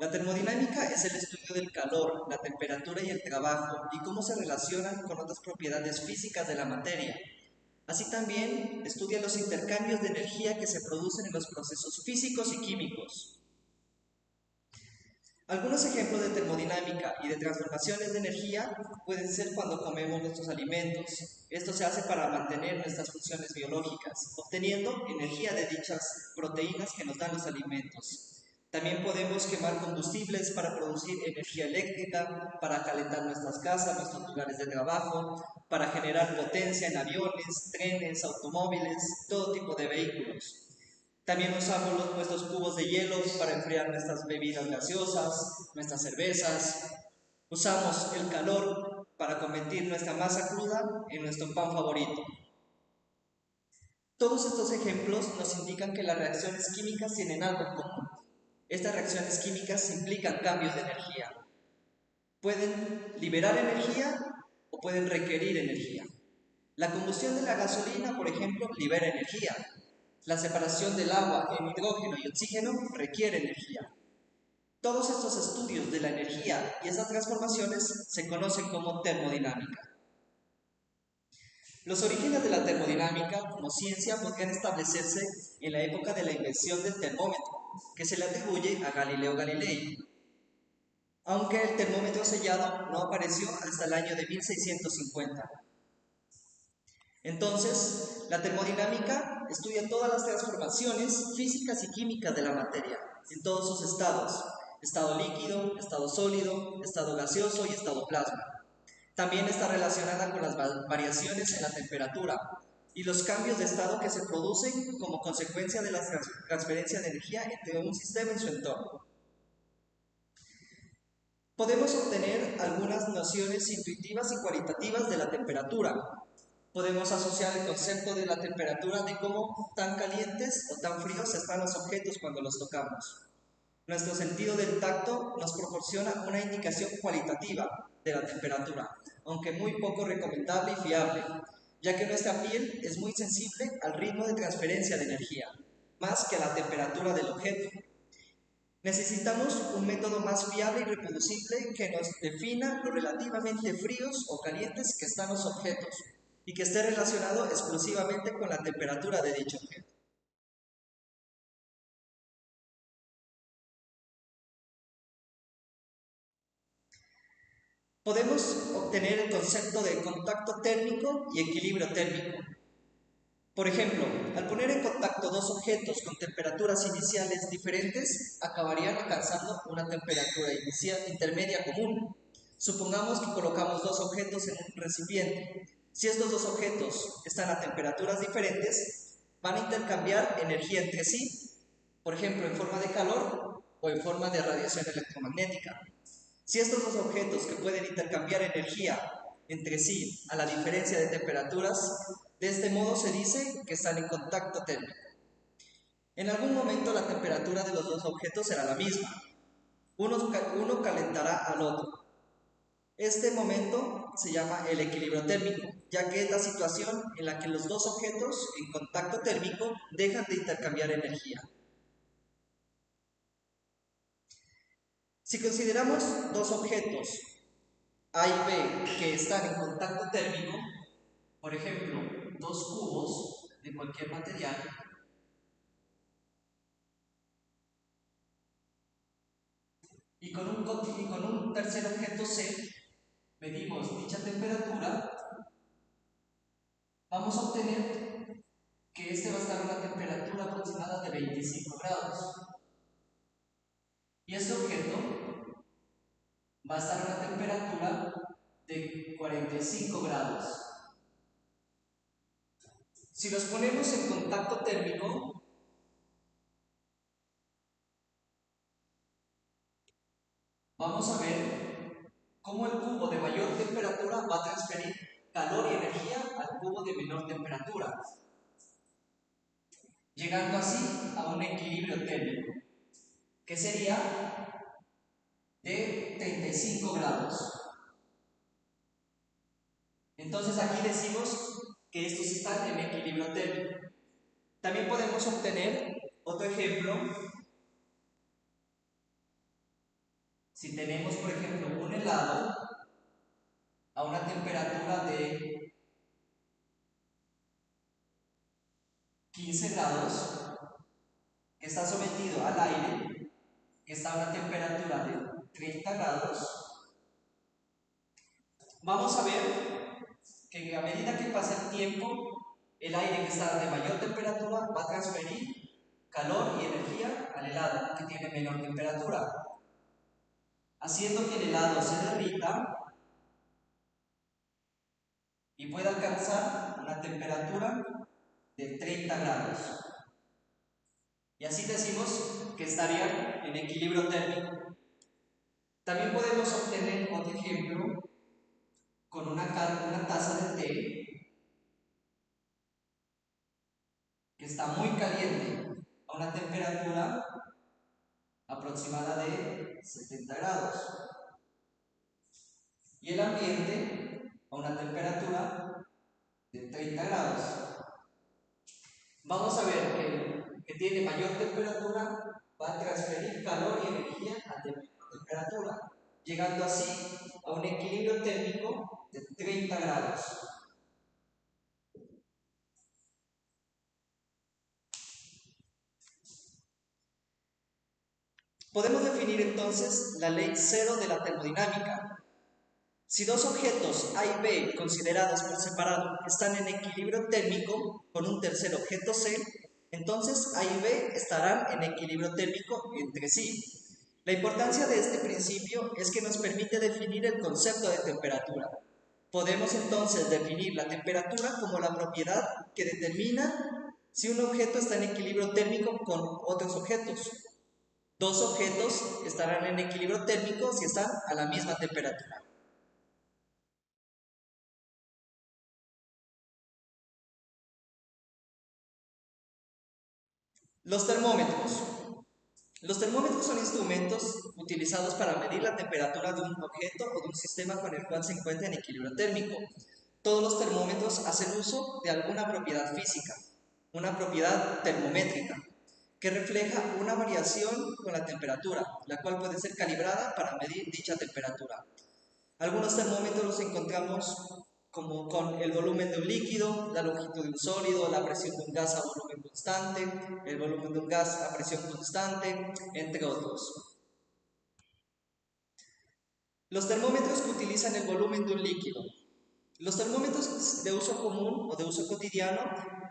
La termodinámica es el estudio del calor, la temperatura y el trabajo y cómo se relacionan con otras propiedades físicas de la materia. Así también estudia los intercambios de energía que se producen en los procesos físicos y químicos. Algunos ejemplos de termodinámica y de transformaciones de energía pueden ser cuando comemos nuestros alimentos. Esto se hace para mantener nuestras funciones biológicas, obteniendo energía de dichas proteínas que nos dan los alimentos. También podemos quemar combustibles para producir energía eléctrica, para calentar nuestras casas, nuestros lugares de trabajo, para generar potencia en aviones, trenes, automóviles, todo tipo de vehículos. También usamos nuestros cubos de hielo para enfriar nuestras bebidas gaseosas, nuestras cervezas. Usamos el calor para convertir nuestra masa cruda en nuestro pan favorito. Todos estos ejemplos nos indican que las reacciones químicas tienen algo en común. Estas reacciones químicas implican cambios de energía. Pueden liberar energía o pueden requerir energía. La combustión de la gasolina, por ejemplo, libera energía. La separación del agua en hidrógeno y oxígeno requiere energía. Todos estos estudios de la energía y esas transformaciones se conocen como termodinámica. Los orígenes de la termodinámica como ciencia podrían establecerse en la época de la invención del termómetro, que se le atribuye a Galileo Galilei, aunque el termómetro sellado no apareció hasta el año de 1650. Entonces, la termodinámica estudia todas las transformaciones físicas y químicas de la materia, en todos sus estados: estado líquido, estado sólido, estado gaseoso y estado plasma. También está relacionada con las variaciones en la temperatura y los cambios de estado que se producen como consecuencia de la transferencia de energía entre un sistema y su entorno. Podemos obtener algunas nociones intuitivas y cualitativas de la temperatura. Podemos asociar el concepto de la temperatura de cómo tan calientes o tan fríos están los objetos cuando los tocamos. Nuestro sentido del tacto nos proporciona una indicación cualitativa de la temperatura, aunque muy poco recomendable y fiable, ya que nuestra piel es muy sensible al ritmo de transferencia de energía, más que a la temperatura del objeto. Necesitamos un método más fiable y reproducible que nos defina lo relativamente fríos o calientes que están los objetos y que esté relacionado exclusivamente con la temperatura de dicho objeto. Podemos obtener el concepto de contacto térmico y equilibrio térmico. Por ejemplo, al poner en contacto dos objetos con temperaturas iniciales diferentes, acabarían alcanzando una temperatura inicial intermedia común. Supongamos que colocamos dos objetos en un recipiente. Si estos dos objetos están a temperaturas diferentes, van a intercambiar energía entre sí, por ejemplo, en forma de calor o en forma de radiación electromagnética. Si estos dos objetos que pueden intercambiar energía entre sí a la diferencia de temperaturas, de este modo se dice que están en contacto térmico. En algún momento la temperatura de los dos objetos será la misma. Uno calentará al otro. Este momento se llama el equilibrio térmico, ya que es la situación en la que los dos objetos en contacto térmico dejan de intercambiar energía. Si consideramos dos objetos A y B que están en contacto térmico, por ejemplo, dos cubos de cualquier material, y con un tercer objeto C medimos dicha temperatura, vamos a obtener que este va a estar a una temperatura aproximada de 25 grados. Y este objeto va a estar a una temperatura de 45 grados. Si los ponemos en contacto térmico, vamos a ver cómo el cubo de mayor temperatura va a transferir calor y energía al cubo de menor temperatura, llegando así a un equilibrio térmico, que sería de 35 grados. Entonces aquí decimos que estos están en equilibrio térmico. También podemos obtener otro ejemplo Si tenemos, por ejemplo, un helado a una temperatura de 15 grados, que está sometido al aire, que está a una temperatura de 30 grados, vamos a ver que a medida que pasa el tiempo, el aire que está de mayor temperatura va a transferir calor y energía al helado que tiene menor temperatura, haciendo que el helado se derrita y pueda alcanzar una temperatura de 30 grados. Y así decimos que estarían en equilibrio térmico. También podemos obtener otro ejemplo con una taza de té que está muy caliente a una temperatura aproximada de 70 grados y el ambiente a una temperatura de 30 grados. Vamos a ver que el que tiene mayor temperatura va a transferir calor y energía a menor temperatura, llegando así a un equilibrio térmico de 30 grados. Podemos definir entonces la ley cero de la termodinámica. Si dos objetos A y B, considerados por separado, están en equilibrio térmico con un tercer objeto C, entonces A y B estarán en equilibrio térmico entre sí. La importancia de este principio es que nos permite definir el concepto de temperatura. Podemos entonces definir la temperatura como la propiedad que determina si un objeto está en equilibrio térmico con otros objetos. Dos objetos estarán en equilibrio térmico si están a la misma temperatura. Los termómetros. Los termómetros son instrumentos utilizados para medir la temperatura de un objeto o de un sistema con el cual se encuentra en equilibrio térmico. Todos los termómetros hacen uso de alguna propiedad física, una propiedad termométrica, que refleja una variación con la temperatura, la cual puede ser calibrada para medir dicha temperatura. Algunos termómetros los encontramos como con el volumen de un líquido, la longitud de un sólido, la presión de un gas a volumen constante, el volumen de un gas a presión constante, entre otros. Los termómetros que utilizan el volumen de un líquido. Los termómetros de uso común o de uso cotidiano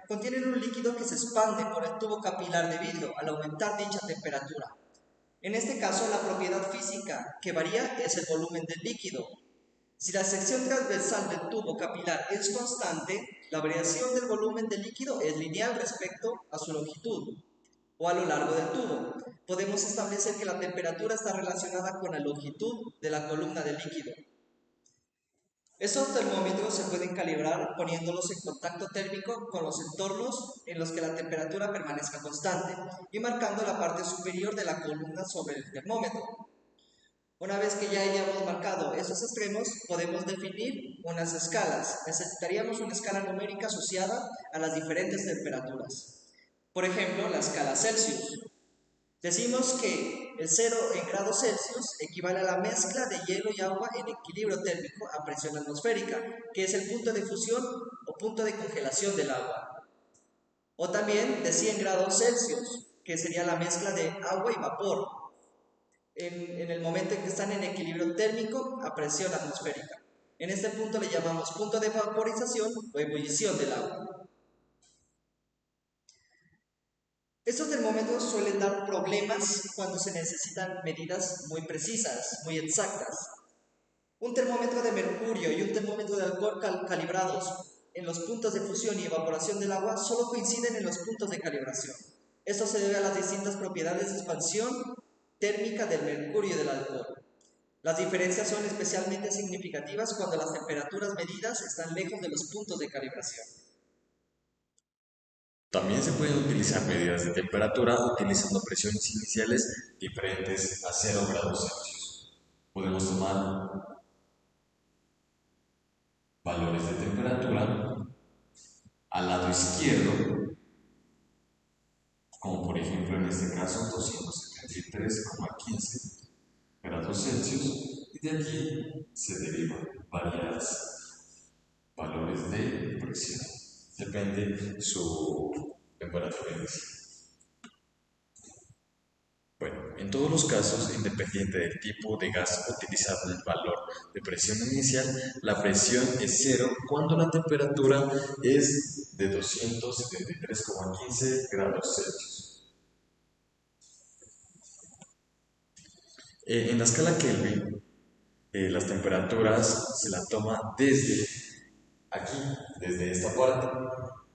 contienen un líquido que se expande por el tubo capilar de vidrio al aumentar dicha temperatura. En este caso, la propiedad física que varía es el volumen del líquido. Si la sección transversal del tubo capilar es constante, la variación del volumen del líquido es lineal respecto a su longitud o a lo largo del tubo. Podemos establecer que la temperatura está relacionada con la longitud de la columna del líquido. Estos termómetros se pueden calibrar poniéndolos en contacto térmico con los entornos en los que la temperatura permanezca constante y marcando la parte superior de la columna sobre el termómetro. Una vez que ya hayamos marcado esos extremos, podemos definir unas escalas. Necesitaríamos una escala numérica asociada a las diferentes temperaturas. Por ejemplo, la escala Celsius. Decimos que el 0 en grados Celsius equivale a la mezcla de hielo y agua en equilibrio térmico a presión atmosférica, que es el punto de fusión o punto de congelación del agua. O también de 100 grados Celsius, que sería la mezcla de agua y vapor, en el momento en que están en equilibrio térmico a presión atmosférica. En este punto le llamamos punto de vaporización o ebullición del agua. Estos termómetros suelen dar problemas cuando se necesitan medidas muy precisas, muy exactas. Un termómetro de mercurio y un termómetro de alcohol calibrados en los puntos de fusión y evaporación del agua solo coinciden en los puntos de calibración. Esto se debe a las distintas propiedades de expansión térmica del mercurio y del alcohol. Las diferencias son especialmente significativas cuando las temperaturas medidas están lejos de los puntos de calibración. También se pueden utilizar medidas de temperatura utilizando presiones iniciales diferentes a 0 grados Celsius. Podemos tomar valores de temperatura al lado izquierdo, como por ejemplo en este caso 273,15 grados grados Celsius y de aquí se derivan varios valores de presión. Depende su temperatura inicial. Bueno, en todos los casos, independiente del tipo de gas utilizado en el valor de presión inicial, la presión es cero cuando la temperatura es de 273,15 grados Celsius. En la escala Kelvin, las temperaturas se la toma desde aquí, desde esta parte.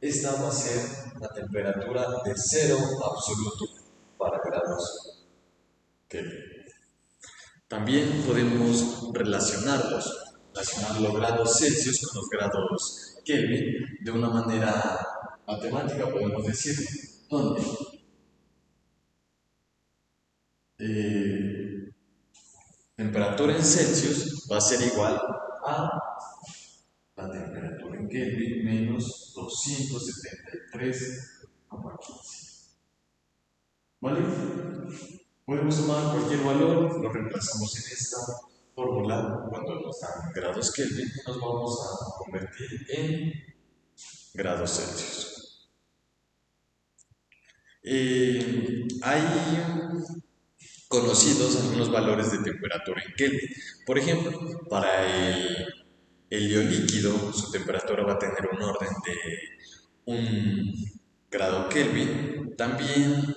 Esta va a ser la temperatura de cero absoluto para grados Kelvin. También podemos relacionar los grados Celsius con los grados Kelvin de una manera matemática, podemos decir, donde temperatura en Celsius va a ser igual a la temperatura en Kelvin menos 273,15. ¿Vale? Podemos tomar cualquier valor, lo reemplazamos en esta fórmula. Cuando nos dan grados Kelvin, nos vamos a convertir en grados Celsius. Hay conocidos algunos valores de temperatura en Kelvin. Por ejemplo, para el helio líquido, su temperatura va a tener un orden de 1 grado Kelvin. También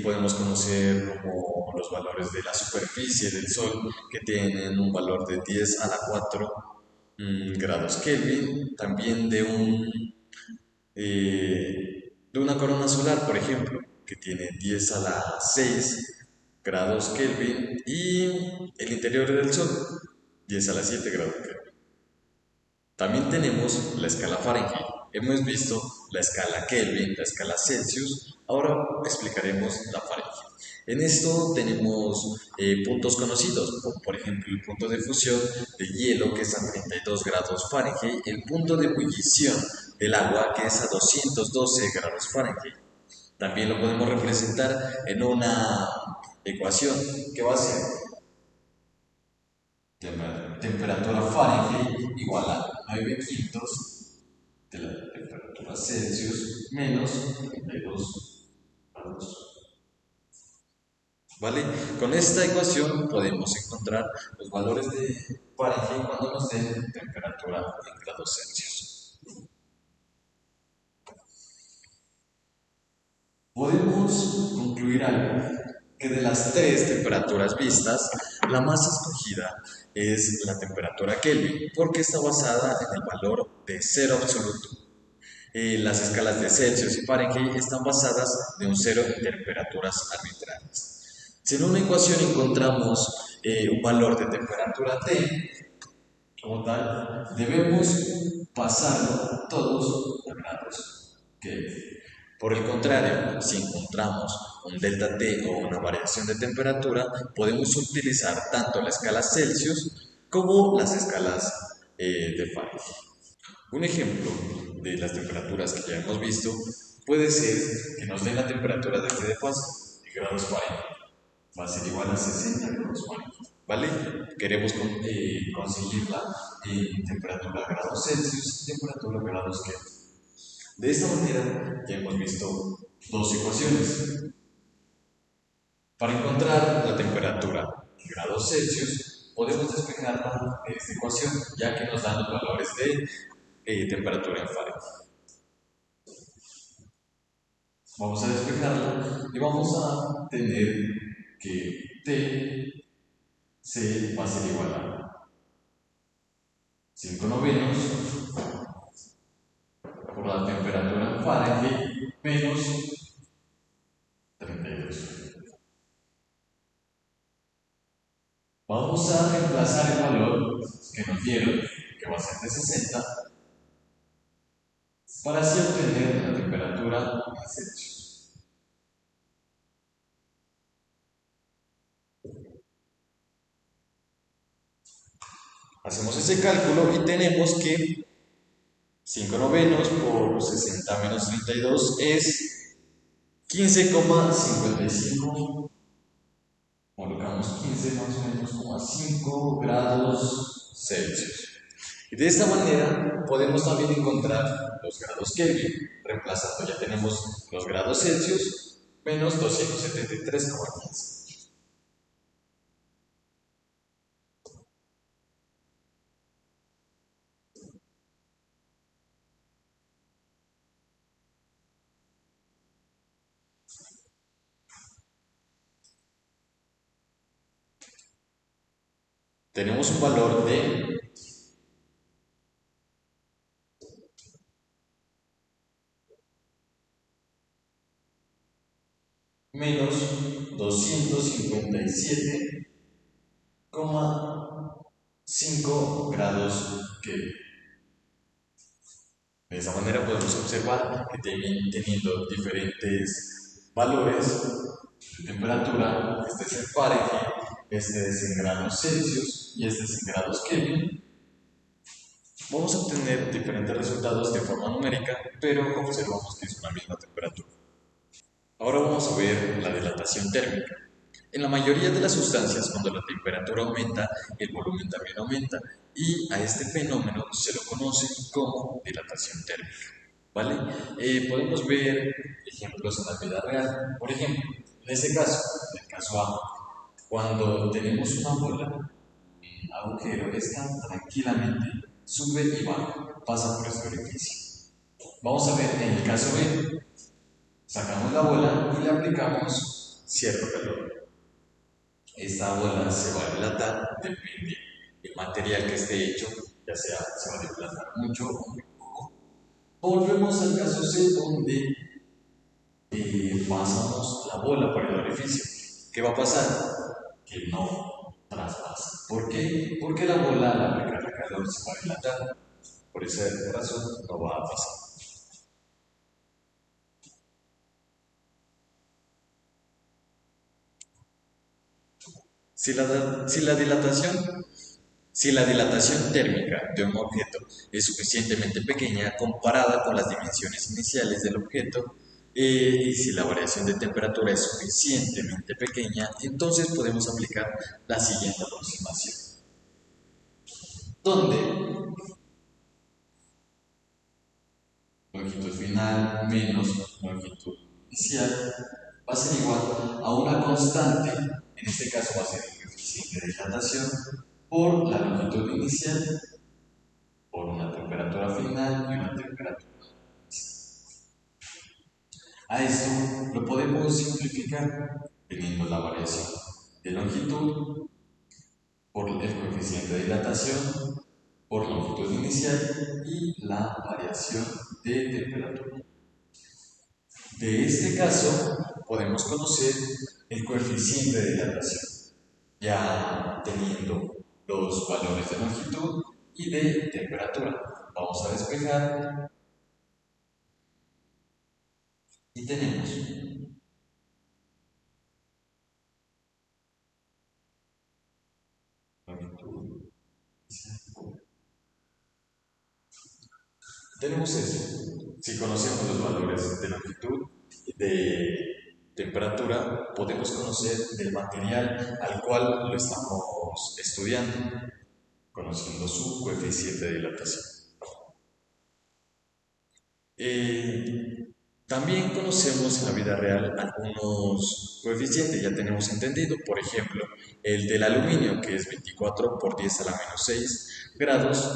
podemos conocer como los valores de la superficie del Sol, que tienen un valor de 10 a la 4 grados Kelvin. También de una corona solar, por ejemplo, que tiene 10 a la 6 grados Kelvin, y el interior del Sol, 10 a la 7 grados Kelvin. También tenemos la escala Fahrenheit. Hemos visto la escala Kelvin, la escala Celsius. Ahora explicaremos la Fahrenheit. En esto tenemos puntos conocidos, como por ejemplo el punto de fusión de hielo, que es a 32 grados Fahrenheit, el punto de ebullición del agua, que es a 212 grados Fahrenheit. También lo podemos representar en una ecuación que va a ser temperatura Fahrenheit igual a 9 quintos de la temperatura Celsius menos 32 grados. ¿Vale? Con esta ecuación podemos encontrar los valores de Fahrenheit cuando nos den temperatura en grados Celsius. Podemos concluir algo, que de las tres temperaturas vistas, la más escogida es la temperatura Kelvin, porque está basada en el valor de cero absoluto. Las escalas de Celsius y Fahrenheit están basadas de un cero en temperaturas arbitrarias. Si en una ecuación encontramos un valor de temperatura T, como tal, debemos pasarlo todos a grados Kelvin. Por el contrario, si encontramos un delta T o una variación de temperatura, podemos utilizar tanto la escala Celsius como las escalas de Fahrenheit. Un ejemplo de las temperaturas que ya hemos visto puede ser que nos den la temperatura de T de fase en grados Fahrenheit. Va a ser igual a 60 grados Fahrenheit. ¿Vale? Queremos conseguirla en temperatura grados Celsius y temperatura grados Kelvin. De esta manera ya hemos visto dos ecuaciones. Para encontrar la temperatura en grados Celsius, podemos despejarla de esta ecuación, ya que nos dan los valores de temperatura en Fahrenheit. Vamos a despejarla y vamos a tener que T C va a ser igual a 5 novenos por la temperatura en Fahrenheit menos 32. Vamos a reemplazar el valor que nos dieron, que va a ser de 60, para así obtener la temperatura en Celsius. Hacemos ese cálculo y tenemos que 5 novenos por 60 menos 32 es 15,55 colocamos 15 más o menos como a 5 grados Celsius. Y de esta manera podemos también encontrar los grados Kelvin, reemplazando ya tenemos los grados Celsius menos 273,15. Tenemos un valor de menos 257,5 grados Kelvin. De esa manera podemos observar que teniendo diferentes valores de temperatura, este es en Fahrenheit, este es en grados Celsius y este es en grados Kelvin, vamos a obtener diferentes resultados de forma numérica, pero observamos que es una misma temperatura. Ahora vamos a ver la dilatación térmica. En la mayoría de las sustancias, cuando la temperatura aumenta, el volumen también aumenta, y a este fenómeno se lo conoce como dilatación térmica. ¿Vale? Podemos ver ejemplos en la vida real. Por ejemplo, en este caso, en el caso A, cuando tenemos una bola, el agujero está tranquilamente, sube y baja, pasa por este orificio. Vamos a ver en el caso B, sacamos la bola y le aplicamos cierto calor. Esta bola se va a dilatar, depende del material que esté hecho, ya sea se va a dilatar mucho o muy poco. Volvemos al caso C, donde pasamos la bola por el orificio. ¿Qué va a pasar? Que no traspasa. ¿Por qué? Porque la bola al aplicarle calor se va a dilatar. Por esa razón no va a pasar. Si la, si la dilatación Si la dilatación térmica de un objeto es suficientemente pequeña comparada con las dimensiones iniciales del objeto, y si la variación de temperatura es suficientemente pequeña, entonces podemos aplicar la siguiente aproximación, donde longitud final menos longitud inicial va a ser igual a una constante, en este caso va a ser el coeficiente de dilatación, por la longitud inicial, por una temperatura final y una temperatura. A esto lo podemos simplificar teniendo la variación de longitud por el coeficiente de dilatación por longitud inicial y la variación de temperatura. De este caso podemos conocer el coeficiente de dilatación, ya teniendo los valores de longitud y de temperatura. Vamos a despejar y tenemos longitud. Tenemos eso. Si conocemos los valores de longitud y de temperatura, podemos conocer del material al cual lo estamos estudiando, conociendo su coeficiente de dilatación. Eh, También conocemos en la vida real algunos coeficientes, ya tenemos entendido, por ejemplo, el del aluminio, que es 24 por 10 a la menos 6 grados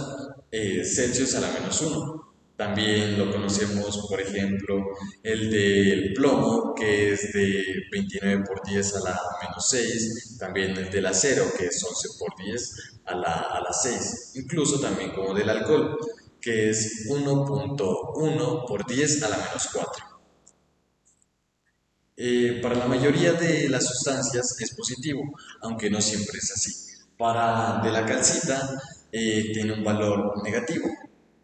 Celsius a la menos 1. También lo conocemos, por ejemplo, el del plomo, que es de 29 por 10 a la menos 6. También el del acero, que es 11 por 10 a la 6. Incluso también como del alcohol, que es 1.1 por 10 a la menos 4. Para la mayoría de las sustancias es positivo, aunque no siempre es así. Para de la calcita tiene un valor negativo,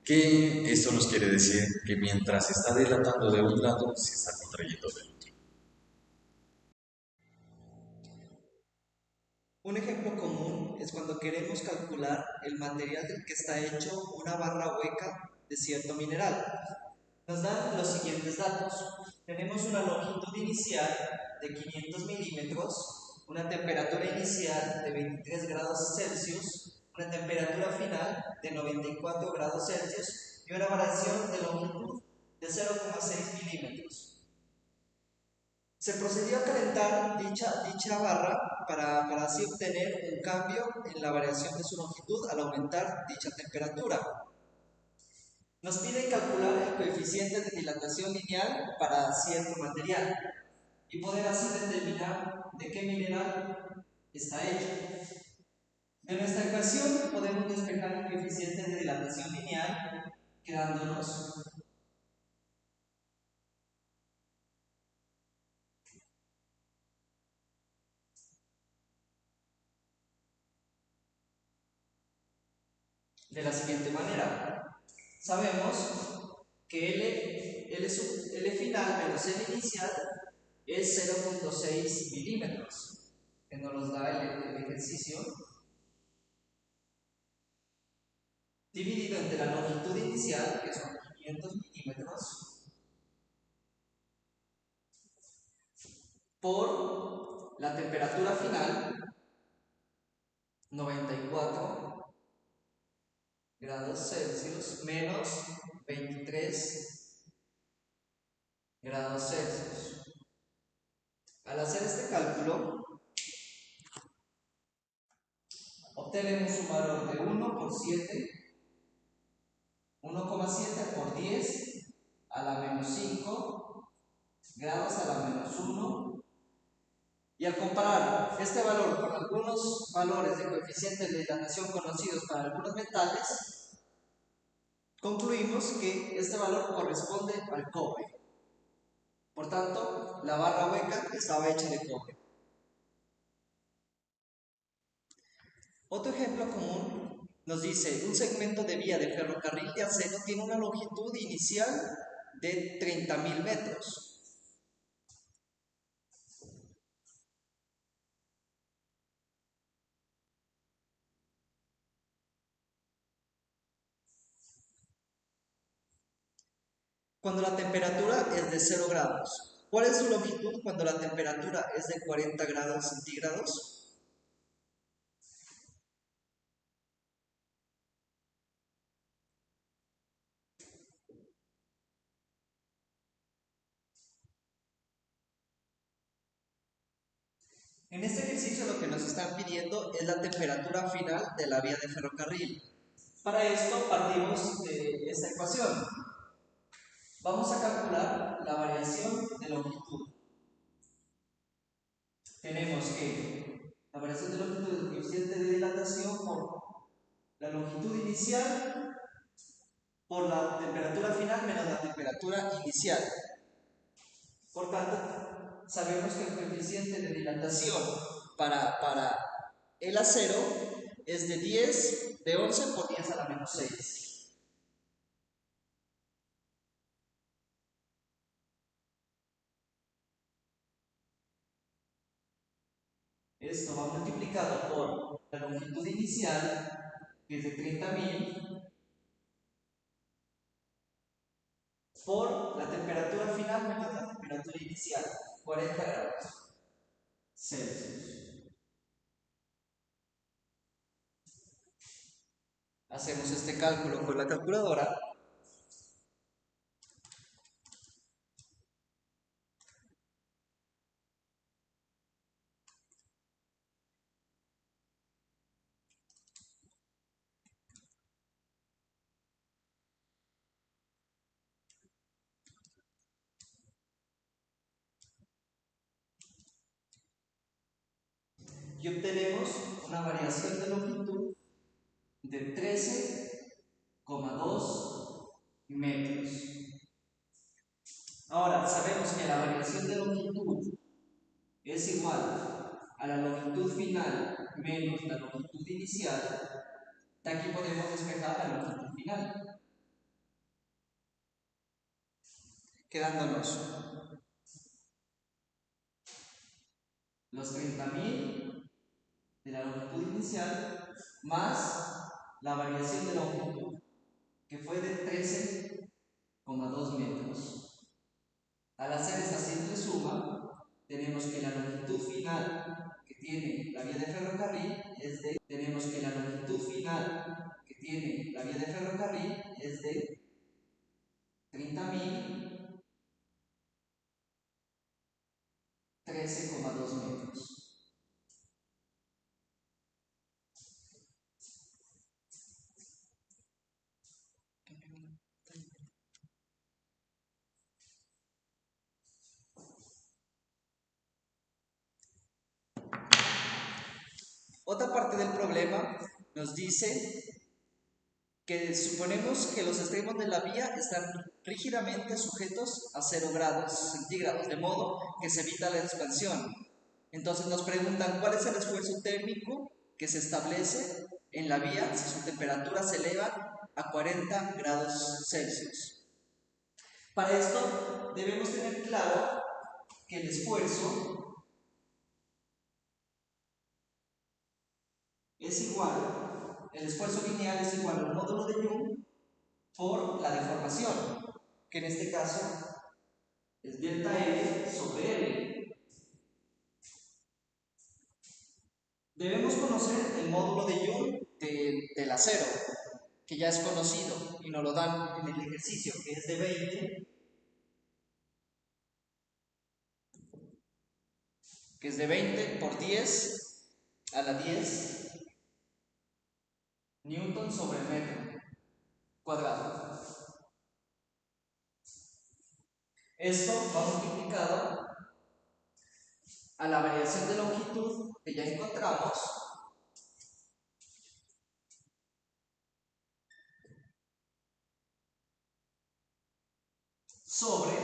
que esto nos quiere decir que mientras se está dilatando de un lado, se está contrayendo del otro. Un ejemplo común es cuando queremos calcular el material del que está hecho una barra hueca de cierto mineral. Nos dan los siguientes datos. Tenemos una longitud inicial de 500 milímetros una temperatura inicial de 23 grados Celsius, una temperatura final de 94 grados Celsius y una variación de longitud de 0,6 milímetros. Se procedió a calentar dicha barra para así obtener un cambio en la variación de su longitud al aumentar dicha temperatura. Nos pide calcular el coeficiente de dilatación lineal para cierto material y poder así determinar de qué mineral está hecho. En esta ecuación podemos despejar el coeficiente de dilatación lineal quedándonos de la siguiente manera. Sabemos que L final menos L inicial es 0,6 milímetros, que nos los da el ejercicio, dividido entre la longitud inicial, que son 500 milímetros, por la temperatura final, 94 grados Celsius, menos 23 grados Celsius. Al hacer este cálculo, obtenemos un valor de 1 por 7, 1,7 por 10 a la menos 5 grados a la menos 1. Y al comparar este valor con algunos valores de coeficiente de dilatación conocidos para algunos metales, concluimos que este valor corresponde al cobre. Por tanto, la barra hueca estaba hecha de cobre. Otro ejemplo común nos dice, un segmento de vía de ferrocarril de acero tiene una longitud inicial de 30.000 metros. Cuando la temperatura es de 0 grados. ¿Cuál es su longitud cuando la temperatura es de 40 grados centígrados? En este ejercicio lo que nos están pidiendo es la temperatura final de la vía de ferrocarril. Para esto partimos de esta ecuación. Vamos a calcular la variación de longitud. Tenemos que la variación de longitud es el coeficiente de dilatación por la longitud inicial por la temperatura final menos la temperatura inicial. Por tanto, sabemos que el coeficiente de dilatación para el acero es de 11 por 10 a la menos 6. Esto va multiplicado por la longitud inicial, que es de 30.000, por la temperatura final menos la temperatura inicial, 40 grados Celsius. Hacemos este cálculo con la calculadora. Y obtenemos una variación de longitud de 13,2 metros. Ahora, sabemos que la variación de longitud es igual a la longitud final menos la longitud inicial. De aquí podemos despejar la longitud final, quedándonos los 30.000 de la longitud inicial más la variación de longitud, que fue de 13,2 metros. Al hacer esta simple suma, tenemos que la longitud final que tiene la vía de ferrocarril es de, tenemos que la longitud final que tiene la vía de ferrocarril es de 30.013,2 metros. Otra parte del problema nos dice que suponemos que los extremos de la vía están rígidamente sujetos a 0 grados centígrados, de modo que se evita la expansión. Entonces nos preguntan cuál es el esfuerzo térmico que se establece en la vía si su temperatura se eleva a 40 grados Celsius. Para esto debemos tener claro que el esfuerzo es igual, el esfuerzo lineal es igual al módulo de Young por la deformación, que en este caso es delta F sobre L. Debemos conocer el módulo de Young del acero, que ya es conocido y nos lo dan en el ejercicio, que es de 20, que es de 20 por 10 a la 10 newton sobre metro cuadrado. Esto va multiplicado a la variación de longitud que ya encontramos sobre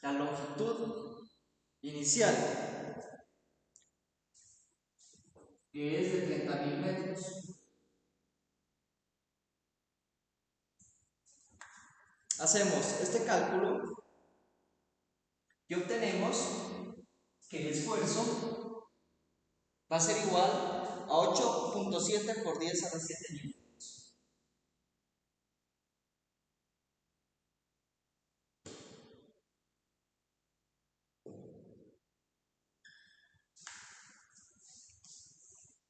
la longitud inicial, que es de 30.000 metros. Hacemos este cálculo y obtenemos que el esfuerzo va a ser igual a 8.7 por 10 a la 7 newtons.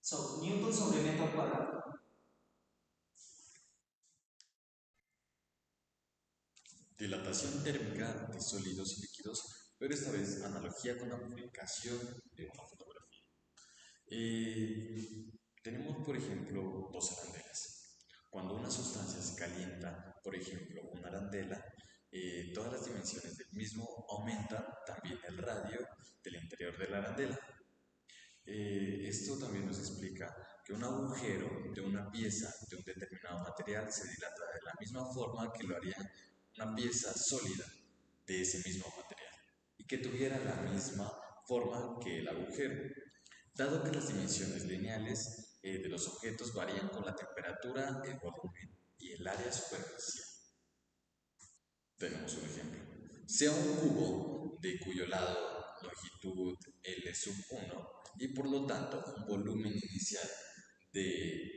So, newton sobre metro cuadrado. Dilatación térmica de sólidos y líquidos, pero esta vez analogía con la publicación de una fotografía. Tenemos, por ejemplo, dos arandelas. Cuando una sustancia se calienta, por ejemplo, una arandela, todas las dimensiones del mismo aumentan, también el radio del interior de la arandela. Esto también nos explica que un agujero de una pieza de un determinado material se dilata de la misma forma que lo haría una pieza sólida de ese mismo material y que tuviera la misma forma que el agujero, dado que las dimensiones lineales de los objetos varían con la temperatura, el volumen y el área superficial. Tenemos un ejemplo. Sea un cubo de cuyo lado longitud L sub 1 y por lo tanto un volumen inicial de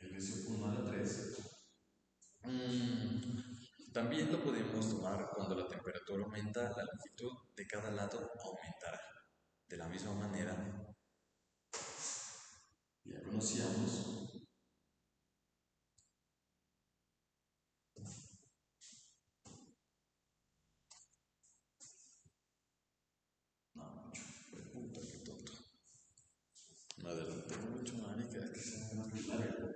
L sub 1 a la 3. También lo podemos tomar cuando la temperatura aumenta, la longitud de cada lado aumentará. De la misma manera, ya conocíamos me adelanté mucho, marica, es que se me va a olvidar.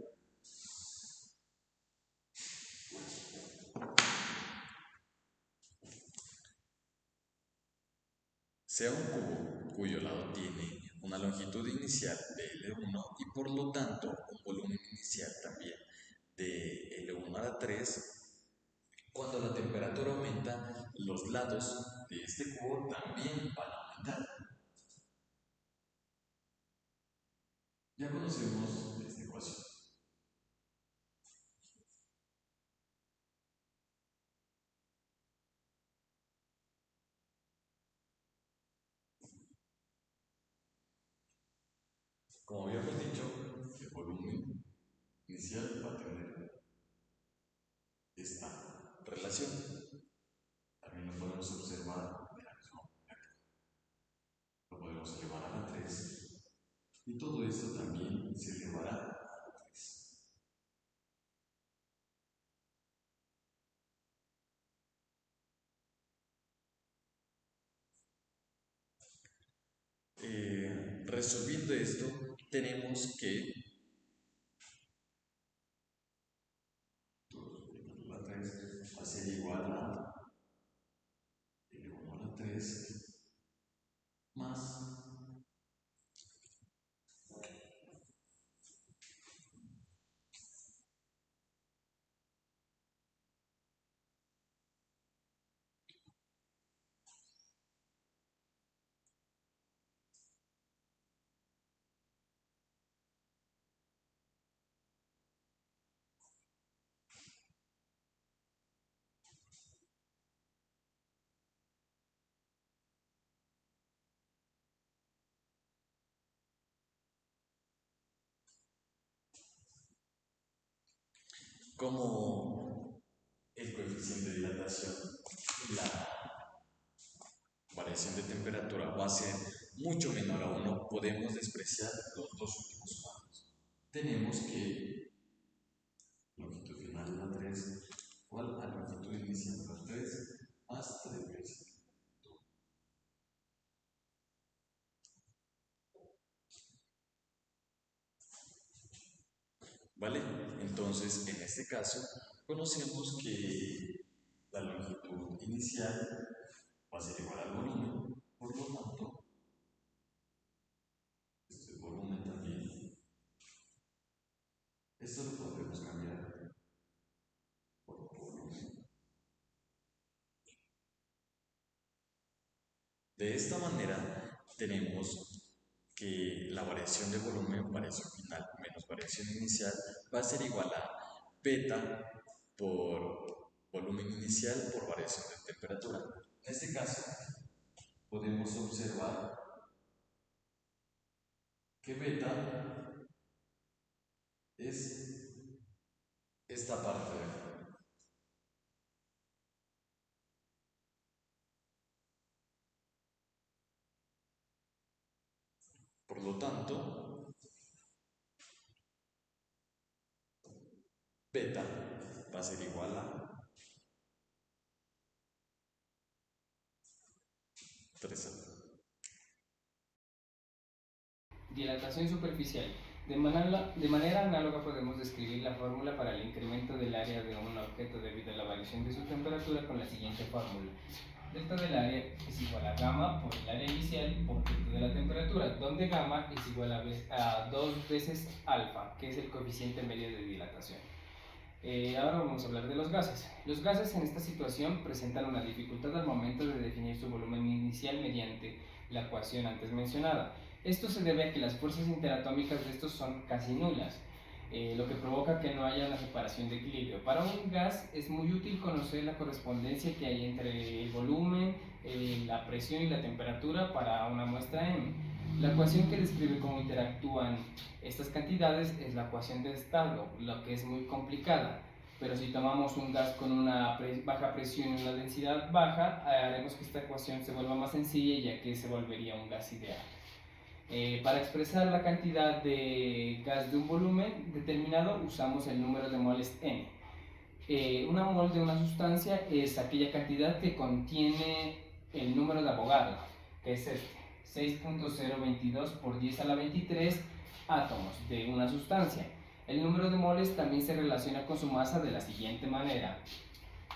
Sea un cubo cuyo lado tiene una longitud inicial de L1 y por lo tanto un volumen inicial también de L1 a la 3, cuando la temperatura aumenta, los lados de este cubo también van a aumentar. Ya conocemos esta ecuación. Como habíamos dicho, el volumen inicial va a tener esta relación. También lo podemos observar Y todo esto también se elevará a 3. Resolviendo esto, tenemos que la 3 va a ser igual a elevado a la 3 más como el coeficiente de dilatación y la variación de temperatura va a ser mucho menor a 1, podemos despreciar los dos últimos pasos. Tenemos que longitud final de la 3 igual a longitud inicial de la 3 más 3 veces. ¿Vale? Entonces, en este caso, conocemos que la longitud inicial va a ser igual al volumen, por lo tanto, este volumen también, esto lo podemos cambiar por volumen. De esta manera, tenemos que la variación de volumen, variación final menos variación inicial, va a ser igual a beta por volumen inicial por variación de temperatura. En este caso, podemos observar que beta es esta parte de acá. Por lo tanto, beta va a ser igual a 3 Dilatación superficial. De manera análoga podemos describir la fórmula para el incremento del área de un objeto debido a la variación de su temperatura con la siguiente fórmula. Delta del área es igual a gamma por el área inicial por delta de la temperatura, donde gamma es igual a 2 veces alfa, que es el coeficiente medio de dilatación. Ahora vamos a hablar de los gases. Los gases en esta situación presentan una dificultad al momento de definir su volumen inicial mediante la ecuación antes mencionada. Esto se debe a que las fuerzas interatómicas de estos son casi nulas, lo que provoca que no haya una separación de equilibrio. Para un gas es muy útil conocer la correspondencia que hay entre el volumen, la presión y la temperatura para una muestra M. La ecuación que describe cómo interactúan estas cantidades es la ecuación de estado, lo que es muy complicada. Pero si tomamos un gas con una baja presión y una densidad baja, haremos que esta ecuación se vuelva más sencilla, ya que se volvería un gas ideal. Para expresar la cantidad de gas de un volumen determinado usamos el número de moles n. Una mol de una sustancia es aquella cantidad que contiene el número de Avogadro, que es este, 6.022 por 10 a la 23 átomos de una sustancia. El número de moles también se relaciona con su masa de la siguiente manera: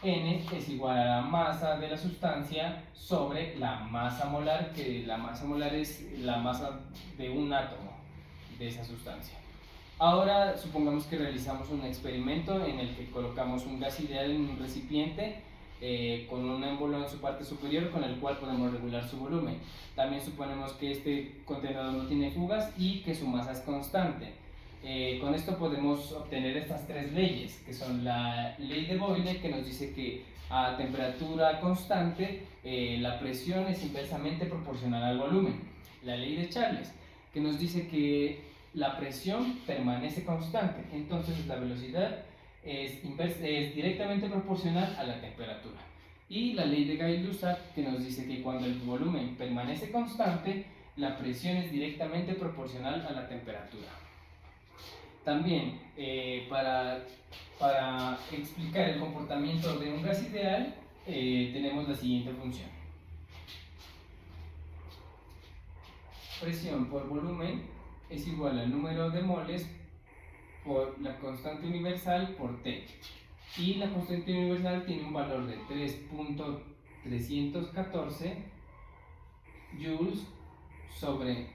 N es igual a la masa de la sustancia sobre la masa molar, que la masa molar es la masa de un átomo de esa sustancia. Ahora supongamos que realizamos un experimento en el que colocamos un gas ideal en un recipiente con un émbolo en su parte superior con el cual podemos regular su volumen. También suponemos que este contenedor no tiene fugas y que su masa es constante. Con esto podemos obtener estas tres leyes, que son la ley de Boyle, que nos dice que a temperatura constante la presión es inversamente proporcional al volumen. La ley de Charles, que nos dice que la presión permanece constante, entonces la velocidad es directamente proporcional a la temperatura. Y la ley de Gay-Lussac, que nos dice que cuando el volumen permanece constante, la presión es directamente proporcional a la temperatura. También, para explicar el comportamiento de un gas ideal, tenemos la siguiente función. Presión por volumen es igual al número de moles por la constante universal por T. Y la constante universal tiene un valor de 3.314 joules sobre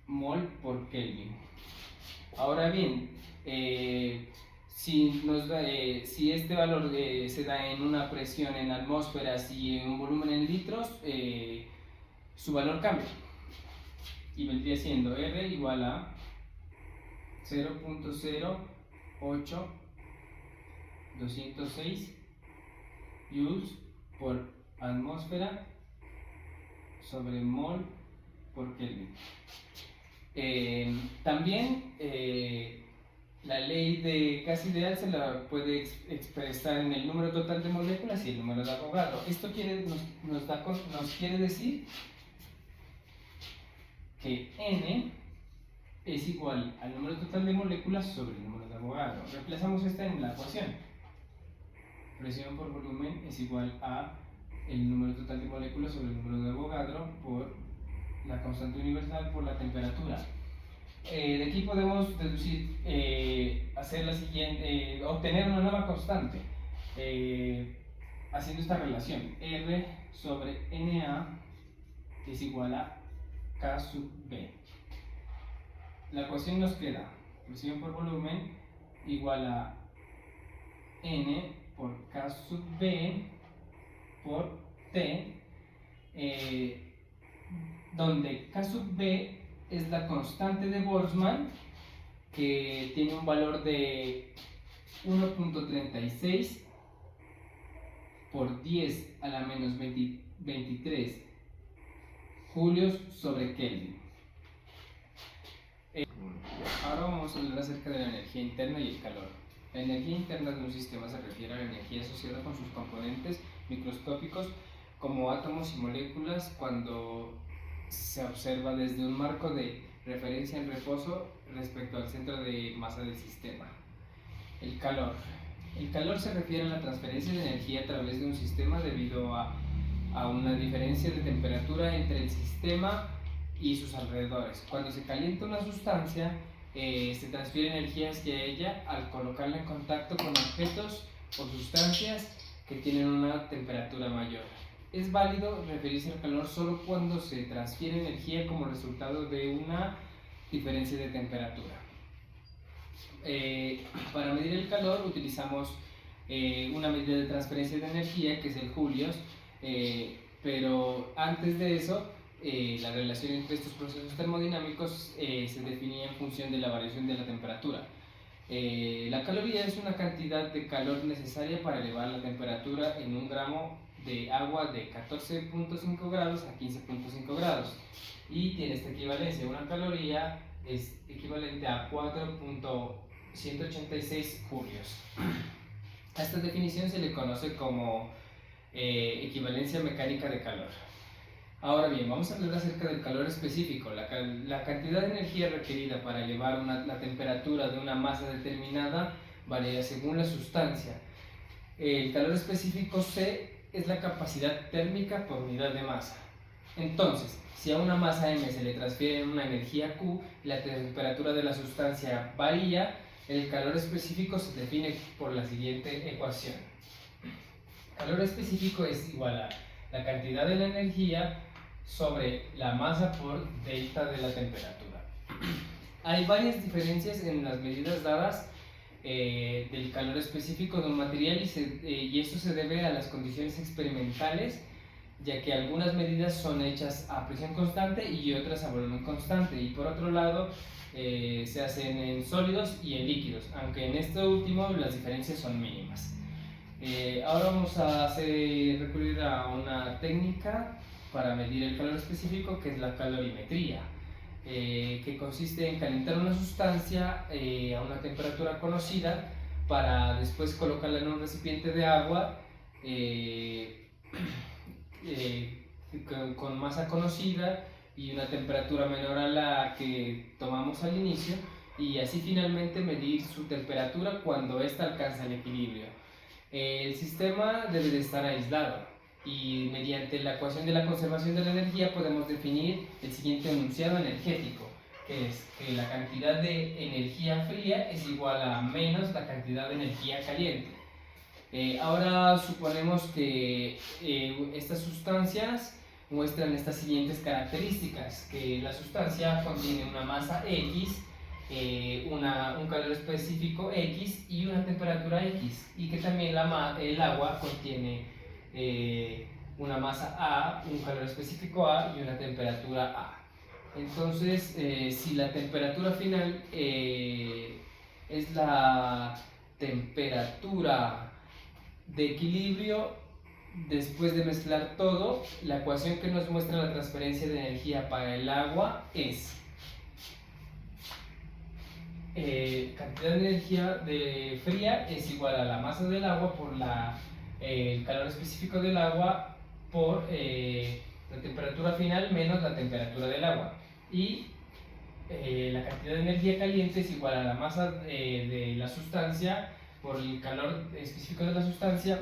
mol por Kelvin. Ahora bien, si este valor se da en una presión en atmósferas y en un volumen en litros, su valor cambia y vendría siendo R igual a 0.08206 joules por atmósfera sobre mol por Kelvin. También la ley de gas ideal se la puede expresar en el número total de moléculas y el número de Avogadro. Esto nos quiere decir que N es igual al número total de moléculas sobre el número de Avogadro. Reemplazamos esta en la ecuación. Presión por volumen es igual a el número total de moléculas sobre el número de Avogadro por la constante universal por la temperatura. De aquí podemos deducir, hacer la siguiente, obtener una nueva constante, haciendo esta relación. R sobre Na es igual a K sub B. La ecuación nos queda presión por volumen igual a N por K sub B por T, donde K sub B es la constante de Boltzmann, que tiene un valor de 1.36 por 10 a la menos 23 julios sobre Kelvin. Ahora vamos a hablar acerca de la energía interna y el calor. La energía interna de un sistema se refiere a la energía asociada con sus componentes microscópicos como átomos y moléculas cuando se observa desde un marco de referencia en reposo respecto al centro de masa del sistema. El calor. El calor se refiere a la transferencia de energía a través de un sistema debido a una diferencia de temperatura entre el sistema y sus alrededores. Cuando se calienta una sustancia, se transfiere energía hacia ella al colocarla en contacto con objetos o sustancias que tienen una temperatura mayor. Es válido referirse al calor solo cuando se transfiere energía como resultado de una diferencia de temperatura. Para medir el calor utilizamos una medida de transferencia de energía que es el julios, pero antes de eso la relación entre estos procesos termodinámicos se definía en función de la variación de la temperatura. La caloría es una cantidad de calor necesaria para elevar la temperatura en un gramo de agua de 14.5 grados a 15.5 grados y tiene esta equivalencia. Una caloría es equivalente a 4.186 julios. A esta definición se le conoce como equivalencia mecánica de calor. Ahora bien, vamos a hablar acerca del calor específico. La cantidad de energía requerida para elevar la temperatura de una masa determinada varía según la sustancia. El calor específico C es la capacidad térmica por unidad de masa. Entonces, si a una masa M se le transfiere una energía Q, la temperatura de la sustancia varía, el calor específico se define por la siguiente ecuación. Calor específico es igual a la cantidad de la energía sobre la masa por delta de la temperatura. Hay varias diferencias en las medidas dadas del calor específico de un material y esto se debe a las condiciones experimentales, ya que algunas medidas son hechas a presión constante y otras a volumen constante, y por otro lado se hacen en sólidos y en líquidos, aunque en este último las diferencias son mínimas. Ahora vamos a recurrir a una técnica para medir el calor específico, que es la calorimetría, que consiste en calentar una sustancia a una temperatura conocida para después colocarla en un recipiente de agua con masa conocida y una temperatura menor a la que tomamos al inicio, y así finalmente medir su temperatura cuando ésta alcanza el equilibrio. El sistema debe de estar aislado y mediante la ecuación de la conservación de la energía podemos definir el siguiente enunciado energético, que es que la cantidad de energía fría es igual a menos la cantidad de energía caliente. Ahora suponemos que estas sustancias muestran estas siguientes características: que la sustancia contiene una masa X, un calor específico X y una temperatura X, y que también el agua contiene una masa A, un calor específico A y una temperatura A. Entonces, si la temperatura final es la temperatura de equilibrio, después de mezclar todo, la ecuación que nos muestra la transferencia de energía para el agua es cantidad de energía fría es igual a la masa del agua por el calor específico del agua por la temperatura final menos la temperatura del agua, y la cantidad de energía caliente es igual a la masa de la sustancia por el calor específico de la sustancia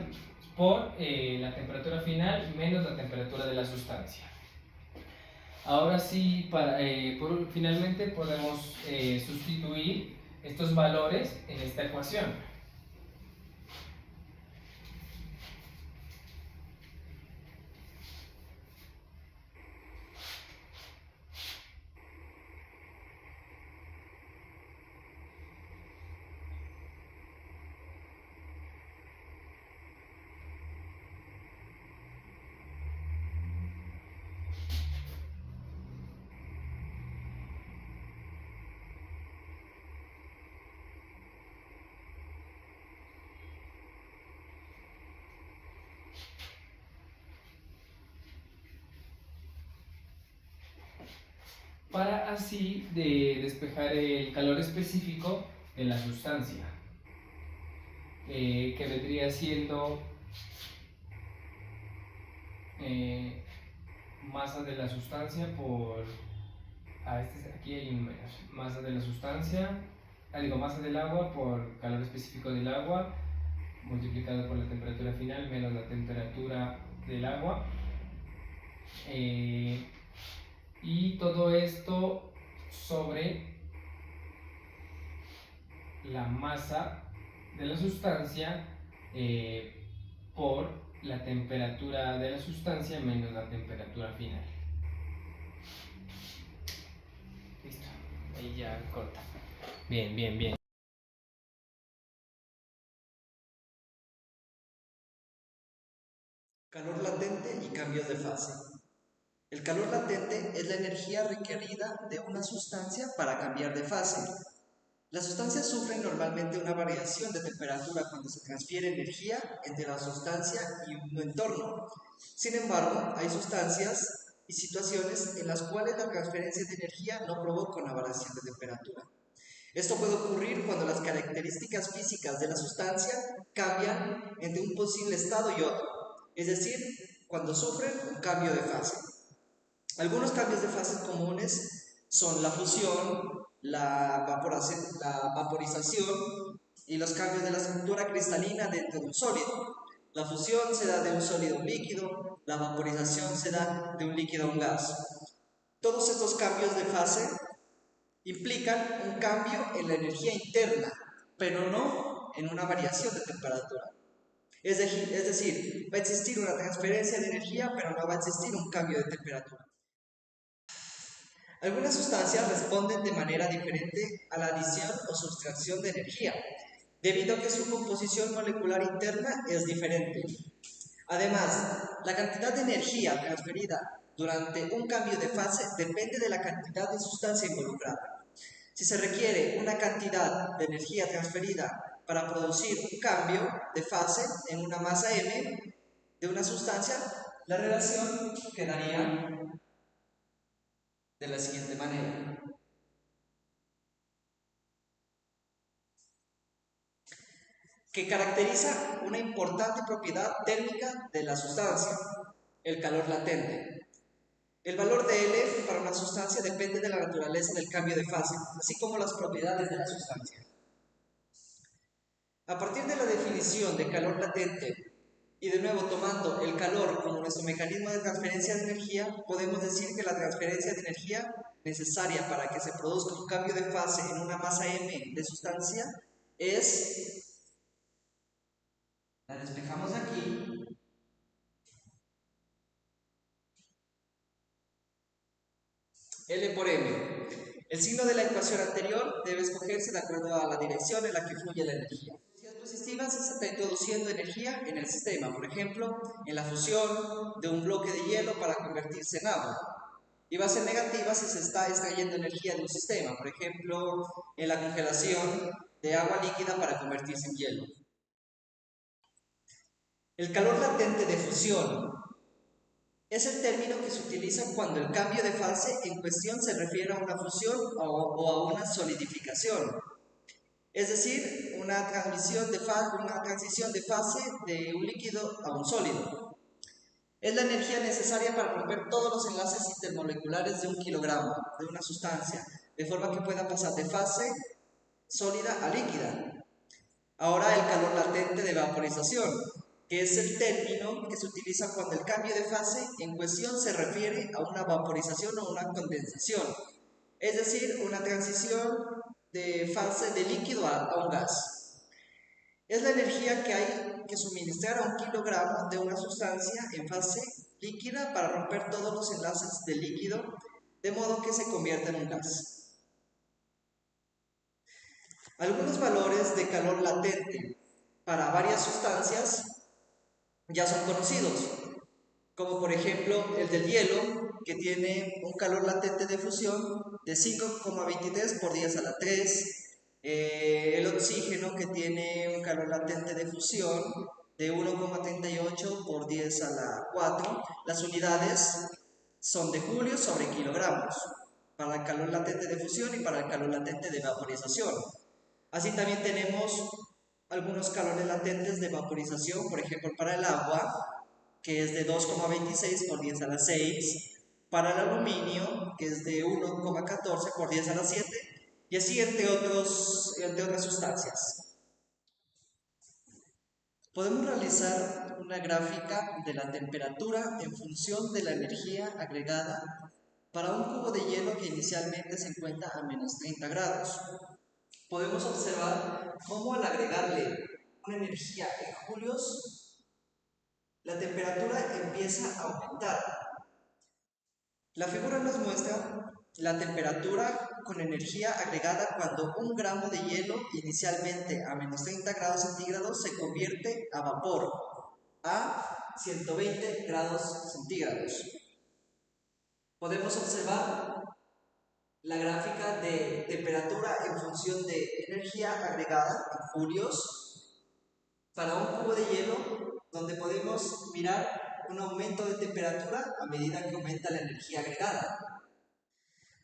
por la temperatura final menos la temperatura de la sustancia. Ahora sí, finalmente podemos sustituir estos valores en esta ecuación. Para así despejar el calor específico de la sustancia, que vendría siendo masa de la sustancia por... aquí hay un menos. Masa de la sustancia, masa del agua por calor específico del agua multiplicado por la temperatura final menos la temperatura del agua. Y todo esto sobre la masa de la sustancia por la temperatura de la sustancia menos la temperatura final. Listo, ahí ya corta. Bien, bien, bien. Calor latente y cambios de fase. El calor latente es la energía requerida de una sustancia para cambiar de fase. Las sustancias sufren normalmente una variación de temperatura cuando se transfiere energía entre la sustancia y un entorno. Sin embargo, hay sustancias y situaciones en las cuales la transferencia de energía no provoca una variación de temperatura. Esto puede ocurrir cuando las características físicas de la sustancia cambian entre un posible estado y otro, es decir, cuando sufren un cambio de fase. Algunos cambios de fase comunes son la fusión, la vaporización y los cambios de la estructura cristalina dentro de un sólido. La fusión se da de un sólido a un líquido, la vaporización se da de un líquido a un gas. Todos estos cambios de fase implican un cambio en la energía interna, pero no en una variación de temperatura. Es decir, va a existir una transferencia de energía, pero no va a existir un cambio de temperatura. Algunas sustancias responden de manera diferente a la adición o sustracción de energía, debido a que su composición molecular interna es diferente. Además, la cantidad de energía transferida durante un cambio de fase depende de la cantidad de sustancia involucrada. Si se requiere una cantidad de energía transferida para producir un cambio de fase en una masa m de una sustancia, la relación quedaría de la siguiente manera. Que caracteriza una importante propiedad térmica de la sustancia, el calor latente. El valor de L para una sustancia depende de la naturaleza del cambio de fase, así como las propiedades de la sustancia. A partir de la definición de calor latente, y de nuevo tomando el calor como nuestro mecanismo de transferencia de energía, podemos decir que la transferencia de energía necesaria para que se produzca un cambio de fase en una masa m de sustancia es, la despejamos aquí, L por M. El signo de la ecuación anterior debe escogerse de acuerdo a la dirección en la que fluye la energía. En energías positivas se está introduciendo energía en el sistema, por ejemplo, en la fusión de un bloque de hielo para convertirse en agua. Y va a ser negativa si se está extrayendo energía de un sistema, por ejemplo, en la congelación de agua líquida para convertirse en hielo. El calor latente de fusión es el término que se utiliza cuando el cambio de fase en cuestión se refiere a una fusión o a una solidificación, es decir, una transición de fase de un líquido a un sólido. Es la energía necesaria para romper todos los enlaces intermoleculares de un kilogramo de una sustancia, de forma que pueda pasar de fase sólida a líquida. Ahora el calor latente de vaporización, que es el término que se utiliza cuando el cambio de fase en cuestión se refiere a una vaporización o una condensación, es decir, una transición de fase de líquido a un gas. Es la energía que hay que suministrar a un kilogramo de una sustancia en fase líquida para romper todos los enlaces del líquido, de modo que se convierta en un gas. Algunos valores de calor latente para varias sustancias ya son conocidos, como por ejemplo el del hielo, que tiene un calor latente de fusión de 5,23 por 10 a la 3, el oxígeno, que tiene un calor latente de fusión de 1,38 por 10 a la 4. Las unidades son de Joule sobre kilogramos para el calor latente de fusión y para el calor latente de vaporización. Así también tenemos algunos calores latentes de vaporización, por ejemplo para el agua, que es de 2,26 por 10 a la 6, para el aluminio, que es de 1,14 por 10 a la 7, y así entre otras sustancias. Podemos realizar una gráfica de la temperatura en función de la energía agregada para un cubo de hielo que inicialmente se encuentra a menos 30 grados. Podemos observar cómo al agregarle una energía en julios, la temperatura empieza a aumentar. La figura nos muestra la temperatura con energía agregada cuando un gramo de hielo inicialmente a menos 30 grados centígrados se convierte a vapor a 120 grados centígrados. Podemos observar la gráfica de temperatura en función de energía agregada en julios para un cubo de hielo, donde podemos mirar un aumento de temperatura a medida que aumenta la energía agregada.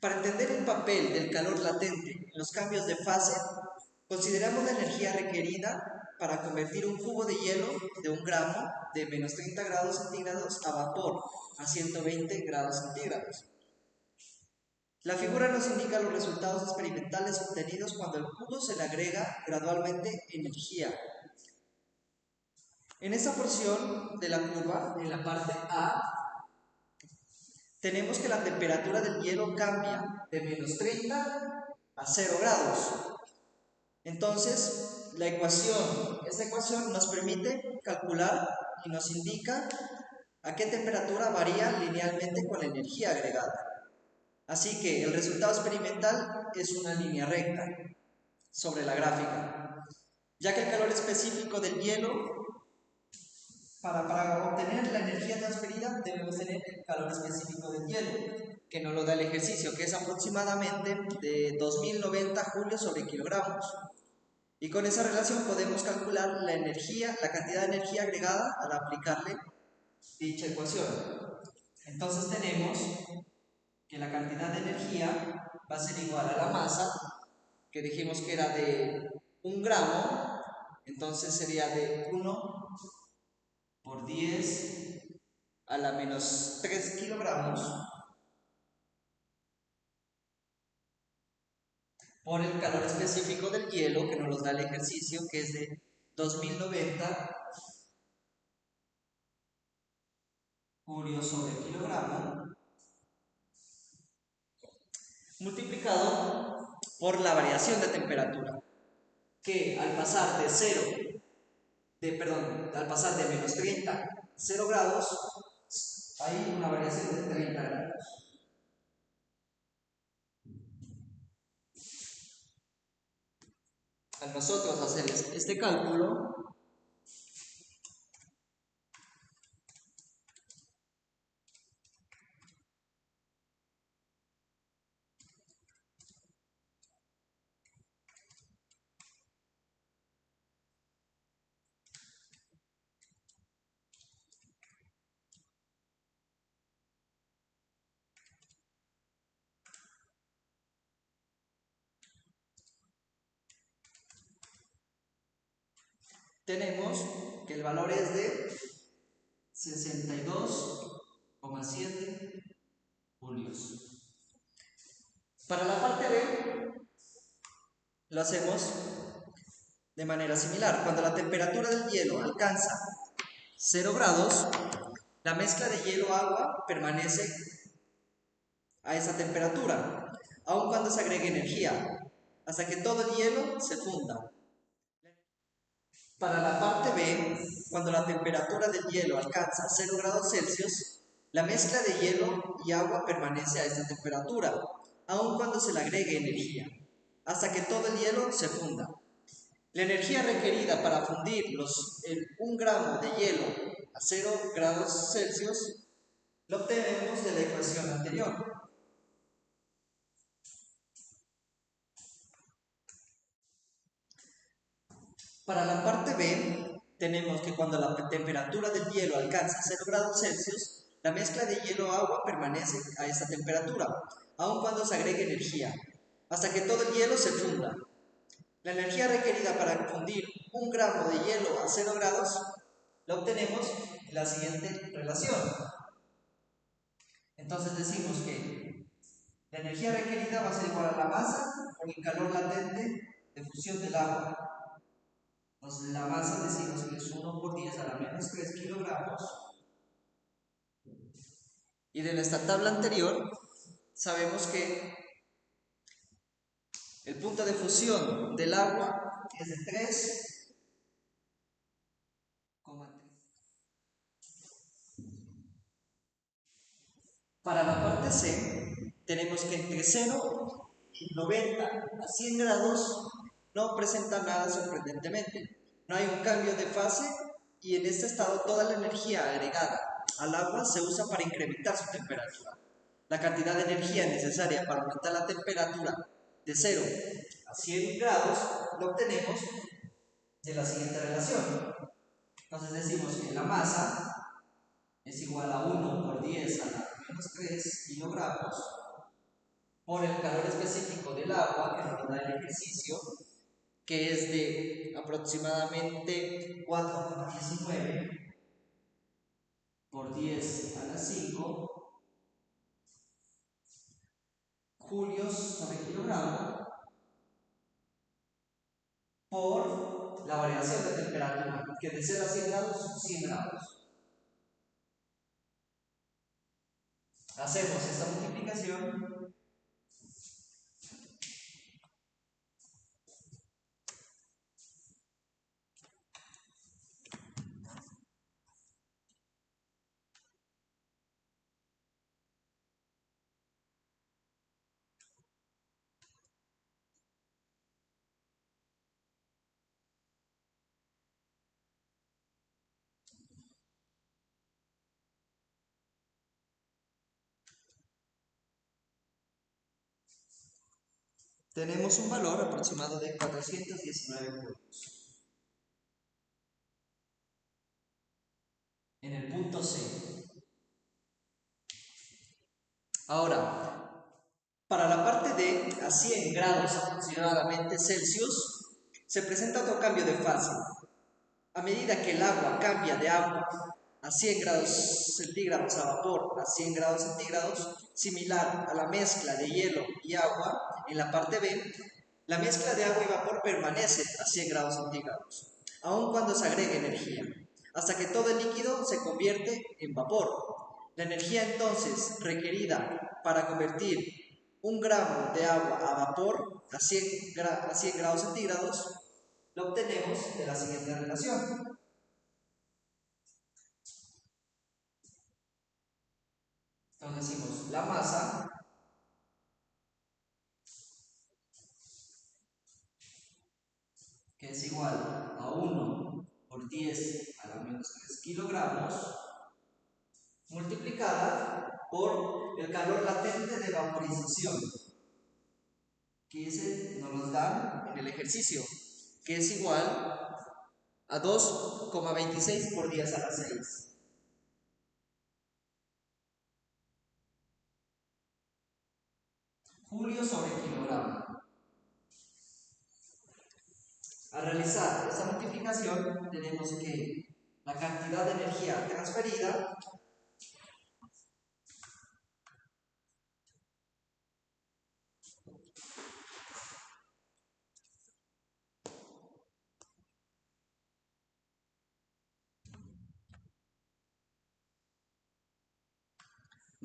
Para entender el papel del calor latente en los cambios de fase, consideramos la energía requerida para convertir un cubo de hielo de 1 gramo de menos 30 grados centígrados a vapor a 120 grados centígrados. La figura nos indica los resultados experimentales obtenidos cuando al cubo se le agrega gradualmente energía. En esta porción de la curva, en la parte A, tenemos que la temperatura del hielo cambia de menos 30 a 0 grados. Entonces, esta ecuación nos permite calcular y nos indica a qué temperatura varía linealmente con la energía agregada. Así que el resultado experimental es una línea recta sobre la gráfica, ya que el calor específico del hielo, para obtener la energía transferida, debemos tener el calor específico del hielo, que nos lo da el ejercicio, que es aproximadamente de 2090 julios sobre kilogramos. Y con esa relación podemos calcular la cantidad de energía agregada al aplicarle dicha ecuación. Entonces tenemos que la cantidad de energía va a ser igual a la masa, que dijimos que era de 1 gramo, entonces sería de 1 por 10 a la menos 3 kilogramos, por el calor específico del hielo que nos da el ejercicio, que es de 2090 julios sobre kilogramo, multiplicado por la variación de temperatura, que al pasar de al pasar de menos 30 a 0 grados, hay una variación de 30 grados. Al nosotros hacer este cálculo, tenemos que el valor es de 62,7 julios. Para la parte B, lo hacemos de manera similar. Cuando la temperatura del hielo alcanza 0 grados, la mezcla de hielo-agua permanece a esa temperatura, aun cuando se agregue energía, hasta que todo el hielo se funda. Para la parte B, cuando la temperatura del hielo alcanza 0 grados Celsius, la mezcla de hielo y agua permanece a esta temperatura, aun cuando se le agregue energía, hasta que todo el hielo se funda. La energía requerida para fundir el 1 gramo de hielo a 0 grados Celsius lo obtenemos de la ecuación anterior. Para la parte B, tenemos que cuando la temperatura del hielo alcanza 0 grados Celsius, la mezcla de hielo-agua permanece a esta temperatura, aun cuando se agregue energía, hasta que todo el hielo se funda. La energía requerida para fundir 1 gramo de hielo a 0 grados la obtenemos en la siguiente relación. Entonces decimos que la energía requerida va a ser igual a la masa por el calor latente de fusión del agua. Entonces la masa decimos que es 1 por 10 a la menos 3 kilogramos. Y de esta tabla anterior sabemos que el punto de fusión del agua es de 3,3. Para la parte C, tenemos que entre 0 y 90 a 100 grados no presenta nada sorprendentemente. No hay un cambio de fase y en este estado toda la energía agregada al agua se usa para incrementar su temperatura. La cantidad de energía necesaria para aumentar la temperatura de 0 a 100 grados lo obtenemos de la siguiente relación. Entonces decimos que la masa es igual a 1 por 10 a la menos 3 kilogramos por el calor específico del agua que nos da el ejercicio, que es de aproximadamente 4,19 por 10 a la 5 julios sobre kilogramo por la variación de temperatura, que de 0 a 100 grados son 100 grados. Hacemos esta multiplicación tenemos un valor aproximado de 419 julios. En el punto C. Ahora, para la parte D, a 100 grados aproximadamente Celsius, se presenta otro cambio de fase. A medida que el agua cambia de agua a 100 grados centígrados a vapor a 100 grados centígrados, similar a la mezcla de hielo y agua en la parte B, La mezcla de agua y vapor permanece a 100 grados centígrados, aun cuando se agregue energía, hasta que todo el líquido se convierte en vapor. La energía entonces requerida para convertir 1 gramo de agua a vapor a 100 grados centígrados la obtenemos de la siguiente relación. Entonces decimos la masa que es igual a 1 por 10 a la menos 3 kilogramos multiplicada por el calor latente de vaporización, que ese nos lo dan en el ejercicio, que es igual a 2,26 por 10 a la 6. Julio sobre kilogramo. Al realizar esta multiplicación tenemos que la cantidad de energía transferida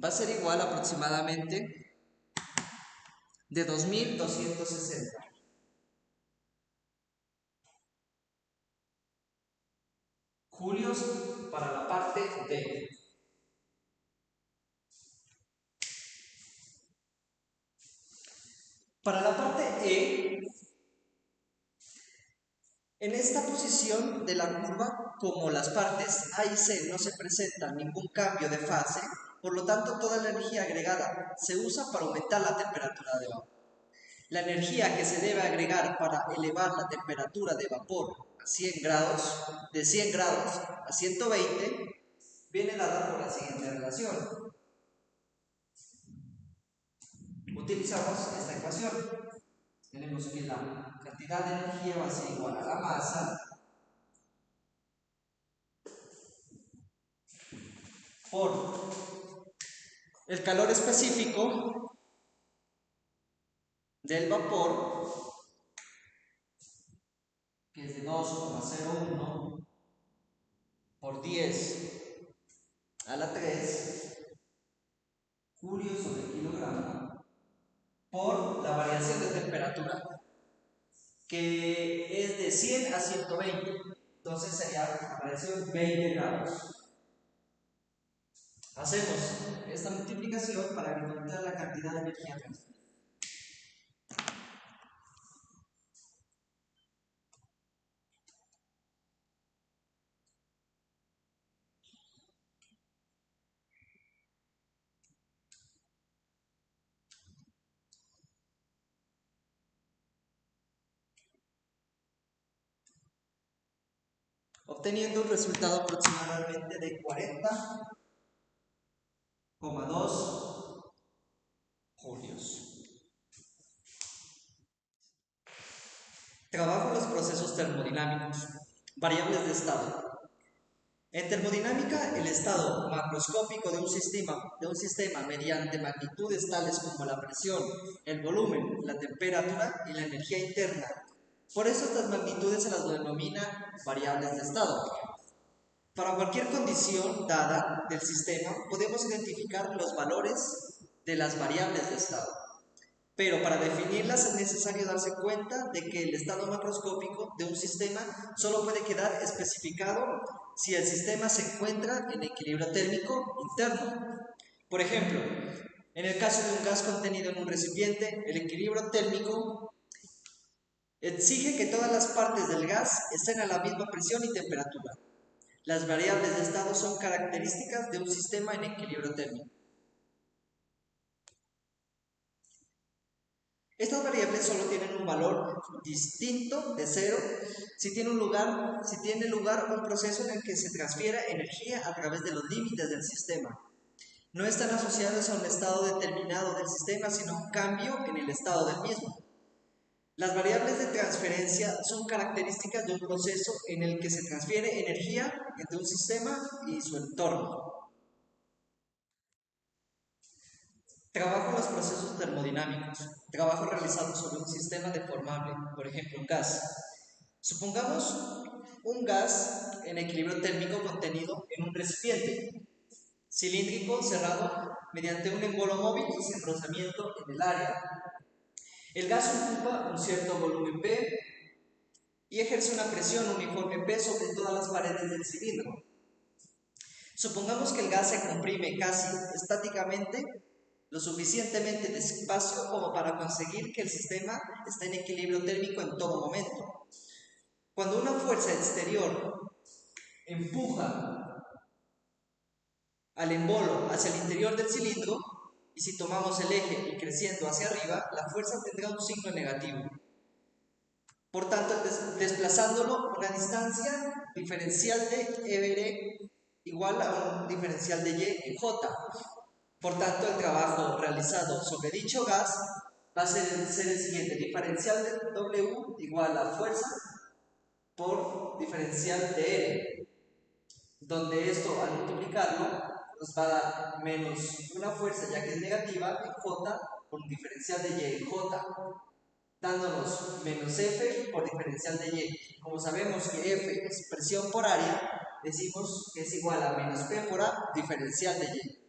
va a ser igual aproximadamente de 2260 julios para la parte D. Para la parte E, en esta posición de la curva, como las partes A y C no se presentan ningún cambio de fase, por lo tanto toda la energía agregada se usa para aumentar la temperatura de vapor. La energía que se debe agregar para elevar la temperatura de vapor a 100 grados, de 100 grados a 120, viene dada por la siguiente relación. Utilizamos esta ecuación. Tenemos que la cantidad de energía va a ser igual a la masa por el calor específico del vapor, que es de 2,01 por 10 a la 3 julio sobre kilogramo, por la variación de temperatura, que es de 100 a 120. Entonces sería la variación 20 grados. Hacemos esta multiplicación para encontrar la cantidad de energía transferida. Obteniendo un resultado aproximadamente de 40,2 julios. Trabajo en los procesos termodinámicos. Variables de estado. En termodinámica, el estado macroscópico de un sistema mediante magnitudes tales como la presión, el volumen, la temperatura y la energía interna. Por eso estas magnitudes se las denomina variables de estado. Para cualquier condición dada del sistema, podemos identificar los valores de las variables de estado. Pero para definirlas es necesario darse cuenta de que el estado macroscópico de un sistema solo puede quedar especificado si el sistema se encuentra en equilibrio térmico interno. Por ejemplo, en el caso de un gas contenido en un recipiente, el equilibrio térmico exige que todas las partes del gas estén a la misma presión y temperatura. Las variables de estado son características de un sistema en equilibrio térmico. Estas variables solo tienen un valor distinto de cero si tiene lugar un proceso en el que se transfiere energía a través de los límites del sistema. No están asociados a un estado determinado del sistema, sino a un cambio en el estado del mismo. Las variables de transferencia son características de un proceso en el que se transfiere energía entre un sistema y su entorno. Trabajo en los procesos termodinámicos. Trabajo realizado sobre un sistema deformable, por ejemplo, un gas. Supongamos un gas en equilibrio térmico contenido en un recipiente cilíndrico cerrado mediante un embolo móvil y sin rozamiento en el área. El gas ocupa un cierto volumen P y ejerce una presión uniforme P sobre todas las paredes del cilindro. Supongamos que el gas se comprime casi estáticamente lo suficientemente despacio como para conseguir que el sistema esté en equilibrio térmico en todo momento. Cuando una fuerza exterior empuja al embolo hacia el interior del cilindro, y si tomamos el eje y creciendo hacia arriba, la fuerza tendrá un signo negativo. Por tanto, desplazándolo una distancia diferencial de R igual a un diferencial de Y en J. Por tanto, el trabajo realizado sobre dicho gas va a ser el siguiente: diferencial de W igual a fuerza por diferencial de R, donde esto al multiplicarlo nos va a dar menos una fuerza ya que es negativa en J por un diferencial de Y en J, dándonos menos F por diferencial de Y. Como sabemos que F es presión por área, decimos que es igual a menos P por A diferencial de Y.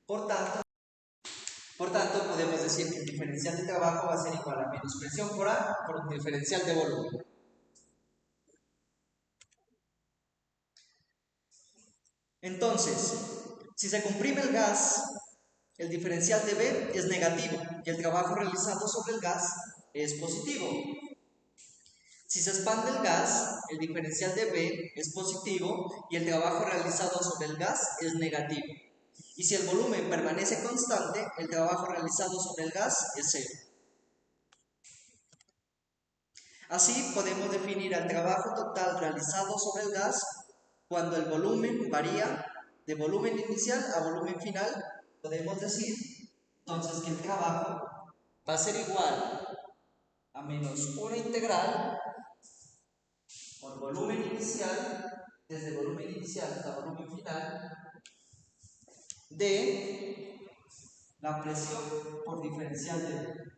Por tanto, podemos decir que el diferencial de trabajo va a ser igual a menos presión por A por un diferencial de volumen. Entonces, si se comprime el gas, el diferencial de B es negativo y el trabajo realizado sobre el gas es positivo. Si se expande el gas, el diferencial de B es positivo y el trabajo realizado sobre el gas es negativo. Y si el volumen permanece constante, el trabajo realizado sobre el gas es cero. Así podemos definir el trabajo total realizado sobre el gas cuando el volumen varía de volumen inicial a volumen final. Podemos decir entonces que el trabajo va a ser igual a menos una integral por volumen inicial, desde volumen inicial hasta volumen final, de la presión por diferencial de volumen.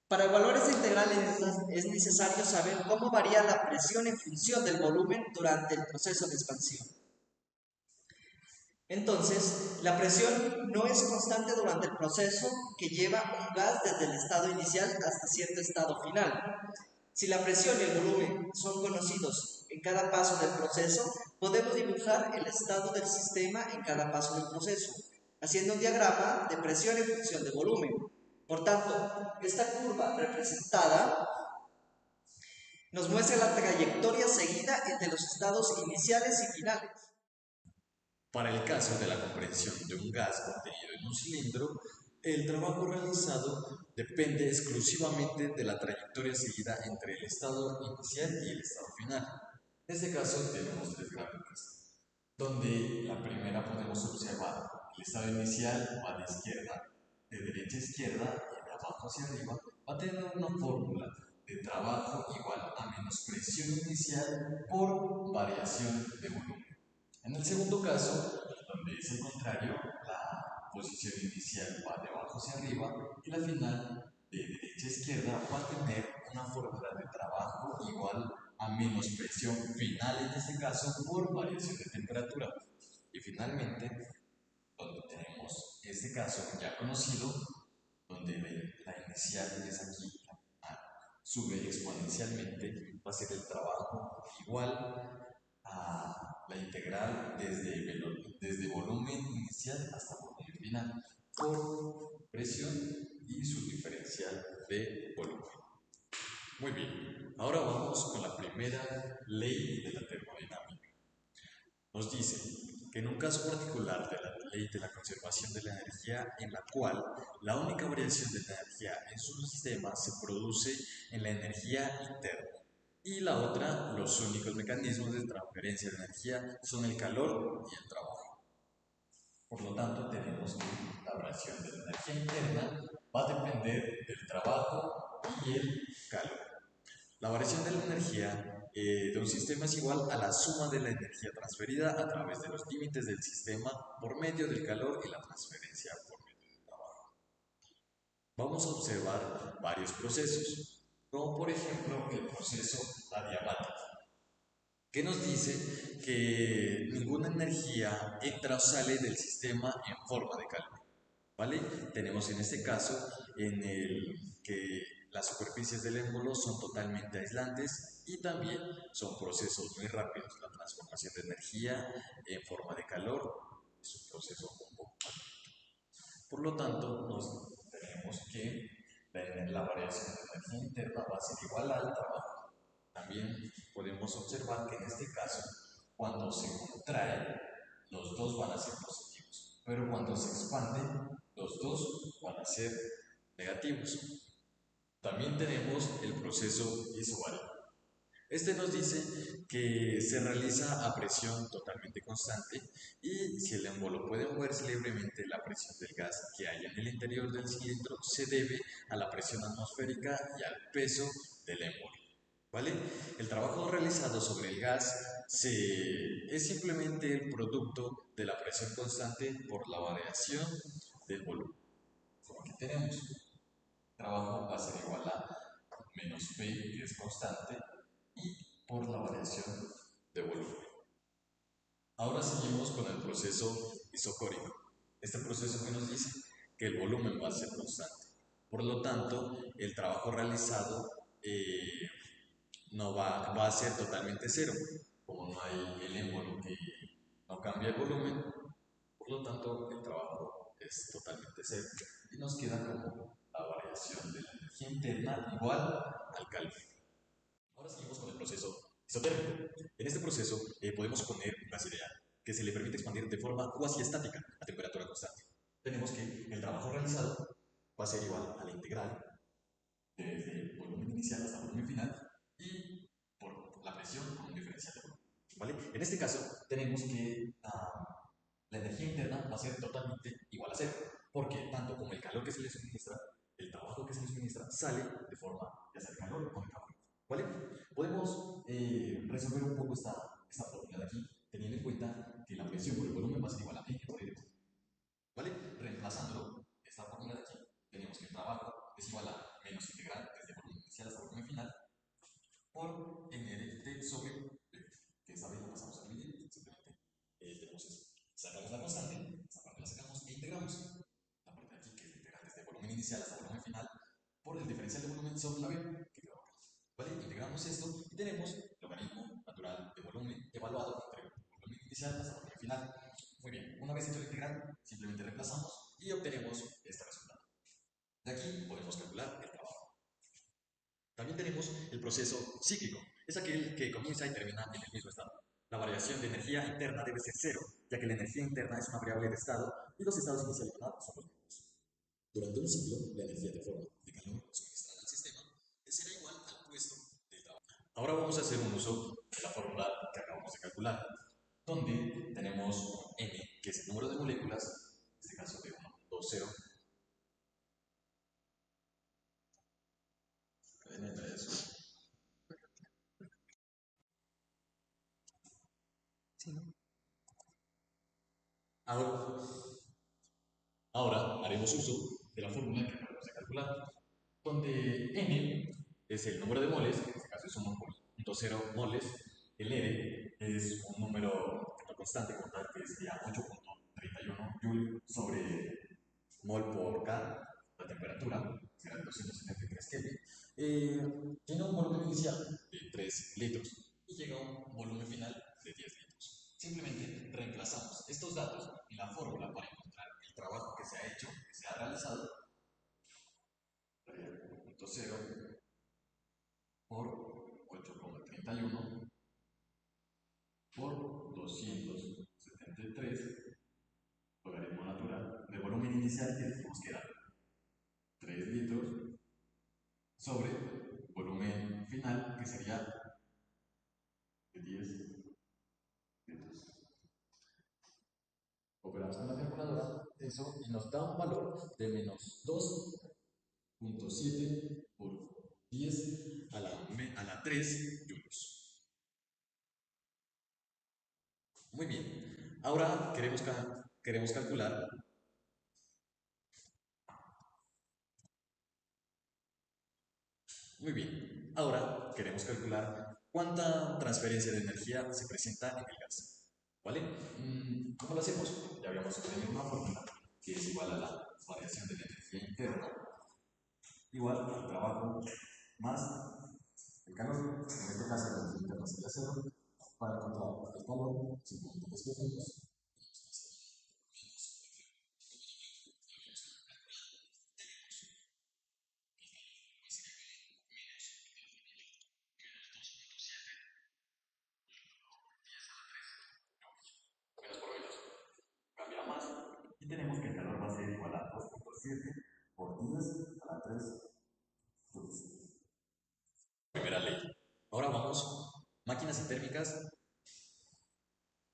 Para evaluar esta integral es necesario saber cómo varía la presión en función del volumen durante el proceso de expansión. Entonces, la presión no es constante durante el proceso que lleva un gas desde el estado inicial hasta cierto estado final. Si la presión y el volumen son conocidos en cada paso del proceso, podemos dibujar el estado del sistema en cada paso del proceso, haciendo un diagrama de presión en función de volumen. Por tanto, esta curva representada nos muestra la trayectoria seguida entre los estados iniciales y finales. Para el caso de la comprensión de un gas contenido en un cilindro, el trabajo realizado depende exclusivamente de la trayectoria seguida entre el estado inicial y el estado final. En este caso tenemos tres gráficas, donde la primera podemos observar el estado inicial va de izquierda, de derecha a izquierda y de abajo hacia arriba, va a tener una fórmula de trabajo igual a menos presión inicial por variación de volumen. En el segundo caso, donde es el contrario, la posición inicial va de abajo hacia arriba y la final de derecha a izquierda va a tener una fórmula de trabajo igual a menos presión final, en este caso por variación de temperatura. Y finalmente, donde tenemos este caso ya conocido, donde la inicial es aquí, sube exponencialmente, va a ser el trabajo igual a la integral desde volumen inicial hasta volumen final por presión y su diferencial de volumen. Muy bien, ahora vamos con la primera ley de la termodinámica. Nos dice que en un caso particular de la ley de la conservación de la energía, en la cual la única variación de la energía en su sistema se produce en la energía interna, y la otra, los únicos mecanismos de transferencia de energía son el calor y el trabajo. Por lo tanto, tenemos que la variación de la energía interna va a depender del trabajo y el calor. La variación de la energía de un sistema es igual a la suma de la energía transferida a través de los límites del sistema por medio del calor y la transferencia por medio del trabajo. Vamos a observar varios procesos, como por ejemplo el proceso adiabático, que nos dice que ninguna energía entra o sale del sistema en forma de calor. ¿Vale? Tenemos en este caso en el que las superficies del émbolo son totalmente aislantes y también son procesos muy rápidos. La transformación de energía en forma de calor es un proceso un poco más lento. Por lo tanto, tenemos que la variación de energía interna va a ser igual al trabajo. También podemos observar que en este caso, cuando se contrae, los dos van a ser positivos, pero cuando se expande, los dos van a ser negativos. También tenemos el proceso isobárico. Este nos dice que se realiza a presión totalmente constante y si el émbolo puede moverse libremente, la presión del gas que hay en el interior del cilindro se debe a la presión atmosférica y al peso del émbolo. ¿Vale? El trabajo realizado sobre el gas es simplemente el producto de la presión constante por la variación del volumen. Como aquí tenemos, el trabajo va a ser igual a menos P, que es constante, y por la variación de volumen. Ahora seguimos con el proceso isocórico. Este proceso que nos dice que el volumen va a ser constante. Por lo tanto, el trabajo realizado no va a ser totalmente cero. Como no hay el émbolo que no cambia el volumen, por lo tanto el trabajo es totalmente cero. Y nos queda como la variación de la energía interna igual al calor. Ahora seguimos con el proceso isotérmico. En este proceso podemos poner un gas ideal que se le permite expandir de forma cuasi estática a temperatura constante. Tenemos que el trabajo realizado va a ser igual a la integral desde el volumen inicial hasta el volumen final y por la presión con un diferencial de volumen. ¿Vale? En este caso tenemos que la energía interna va a ser totalmente igual a cero, porque tanto como el calor que se le suministra, el trabajo que se le suministra sale de forma ya sea el calor o el calor. ¿Vale? Podemos resolver un poco esta fórmula de aquí, teniendo en cuenta que la presión por el volumen va a ser igual a P por L. ¿Vale? Reemplazándolo, esta fórmula de aquí, tenemos que el trabajo es igual a menos integral desde volumen inicial hasta volumen final por NRT sobre P, que esta vez la pasamos a dividir, simplemente tenemos eso. Sacamos la constante, esta parte la sacamos e integramos la parte de aquí, que es la integral desde volumen inicial hasta volumen final, por el diferencial de volumen sobre la B, que quedó acá. ¿Vale? Integramos esto y tenemos el logaritmo natural de volumen evaluado entre el volumen inicial hasta el volumen final. Muy bien, una vez hecho la integral, simplemente reemplazamos y obtenemos este resultado. De aquí podemos calcular el trabajo. También tenemos el proceso cíclico, es aquel que comienza y termina en el mismo estado. La variación de energía interna debe ser cero, ya que la energía interna es una variable de estado y los estados inicial y final son los mismos. Durante un ciclo, la energía de forma de calor suministrada al sistema será igual al puesto del trabajo. Ahora vamos a hacer un uso de la fórmula que acabamos de calcular, donde tenemos n, que es el número de moléculas, en este caso de 1, 2, 0. Ahora, ahora haremos uso de la fórmula que acabamos de calcular, donde n es el número de moles, que en este caso es 1.0 moles, el R es un número, una constante como tal, que sería 8.31 Joule sobre mol por K, la temperatura, será de 273 Kelvin, tiene un volumen inicial de 3 litros y llega a un volumen final de 10 litros. Simplemente reemplazamos estos datos en la fórmula para encontrar el trabajo que se ha hecho, que se ha realizado, 1.0 por 8.31 por 273, logaritmo natural de volumen inicial que dijimos que era 3 litros sobre volumen final que sería de 10 litros. Operamos con la calculadora eso y nos da un valor de menos 2.7 por 10 a la 3 joules. Muy bien. Ahora queremos calcular. Muy bien. Ahora queremos calcular cuánta transferencia de energía se presenta en el gas. ¿Vale? ¿Cómo lo hacemos? Ya habíamos obtenido una fórmula que es igual a la variación de la energía interna igual al trabajo más el calor. En este caso, la energía interna sería cero. Para encontrar el calor, simplemente despejamos. Menos por menos cambia más y tenemos que el calor va a ser igual a 2.7 por 10 a la 3 joules. Primera ley. Ahora vamos, máquinas y térmicas.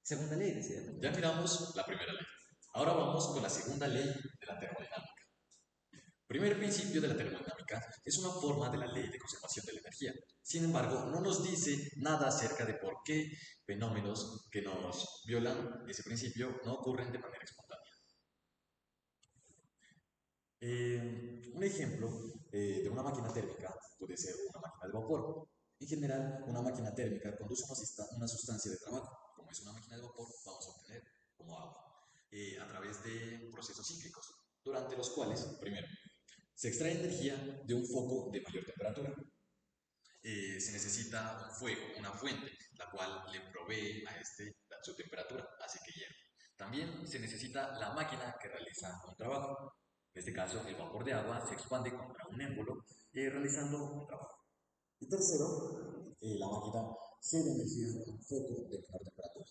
Segunda ley, decía. Ya miramos la primera ley. Ahora vamos con la segunda ley de la termodinámica. Primer principio de la termodinámica es una forma de la ley de conservación de la energía. Sin embargo, no nos dice nada acerca de por qué fenómenos que nos violan ese principio no ocurren de manera espontánea. Un ejemplo de una máquina térmica puede ser una máquina de vapor. En general, una máquina térmica conduce una sustancia de trabajo. Como es una máquina de vapor, vamos a obtener como agua a través de procesos cíclicos, durante los cuales, primero, se extrae energía de un foco de mayor temperatura. Se necesita un fuego, una fuente, la cual le provee a este su temperatura, hace que hierva. También se necesita la máquina que realiza un trabajo. En este caso, el vapor de agua se expande contra un émbolo realizando un trabajo. Y tercero, la máquina cede energía a un foco de menor temperatura.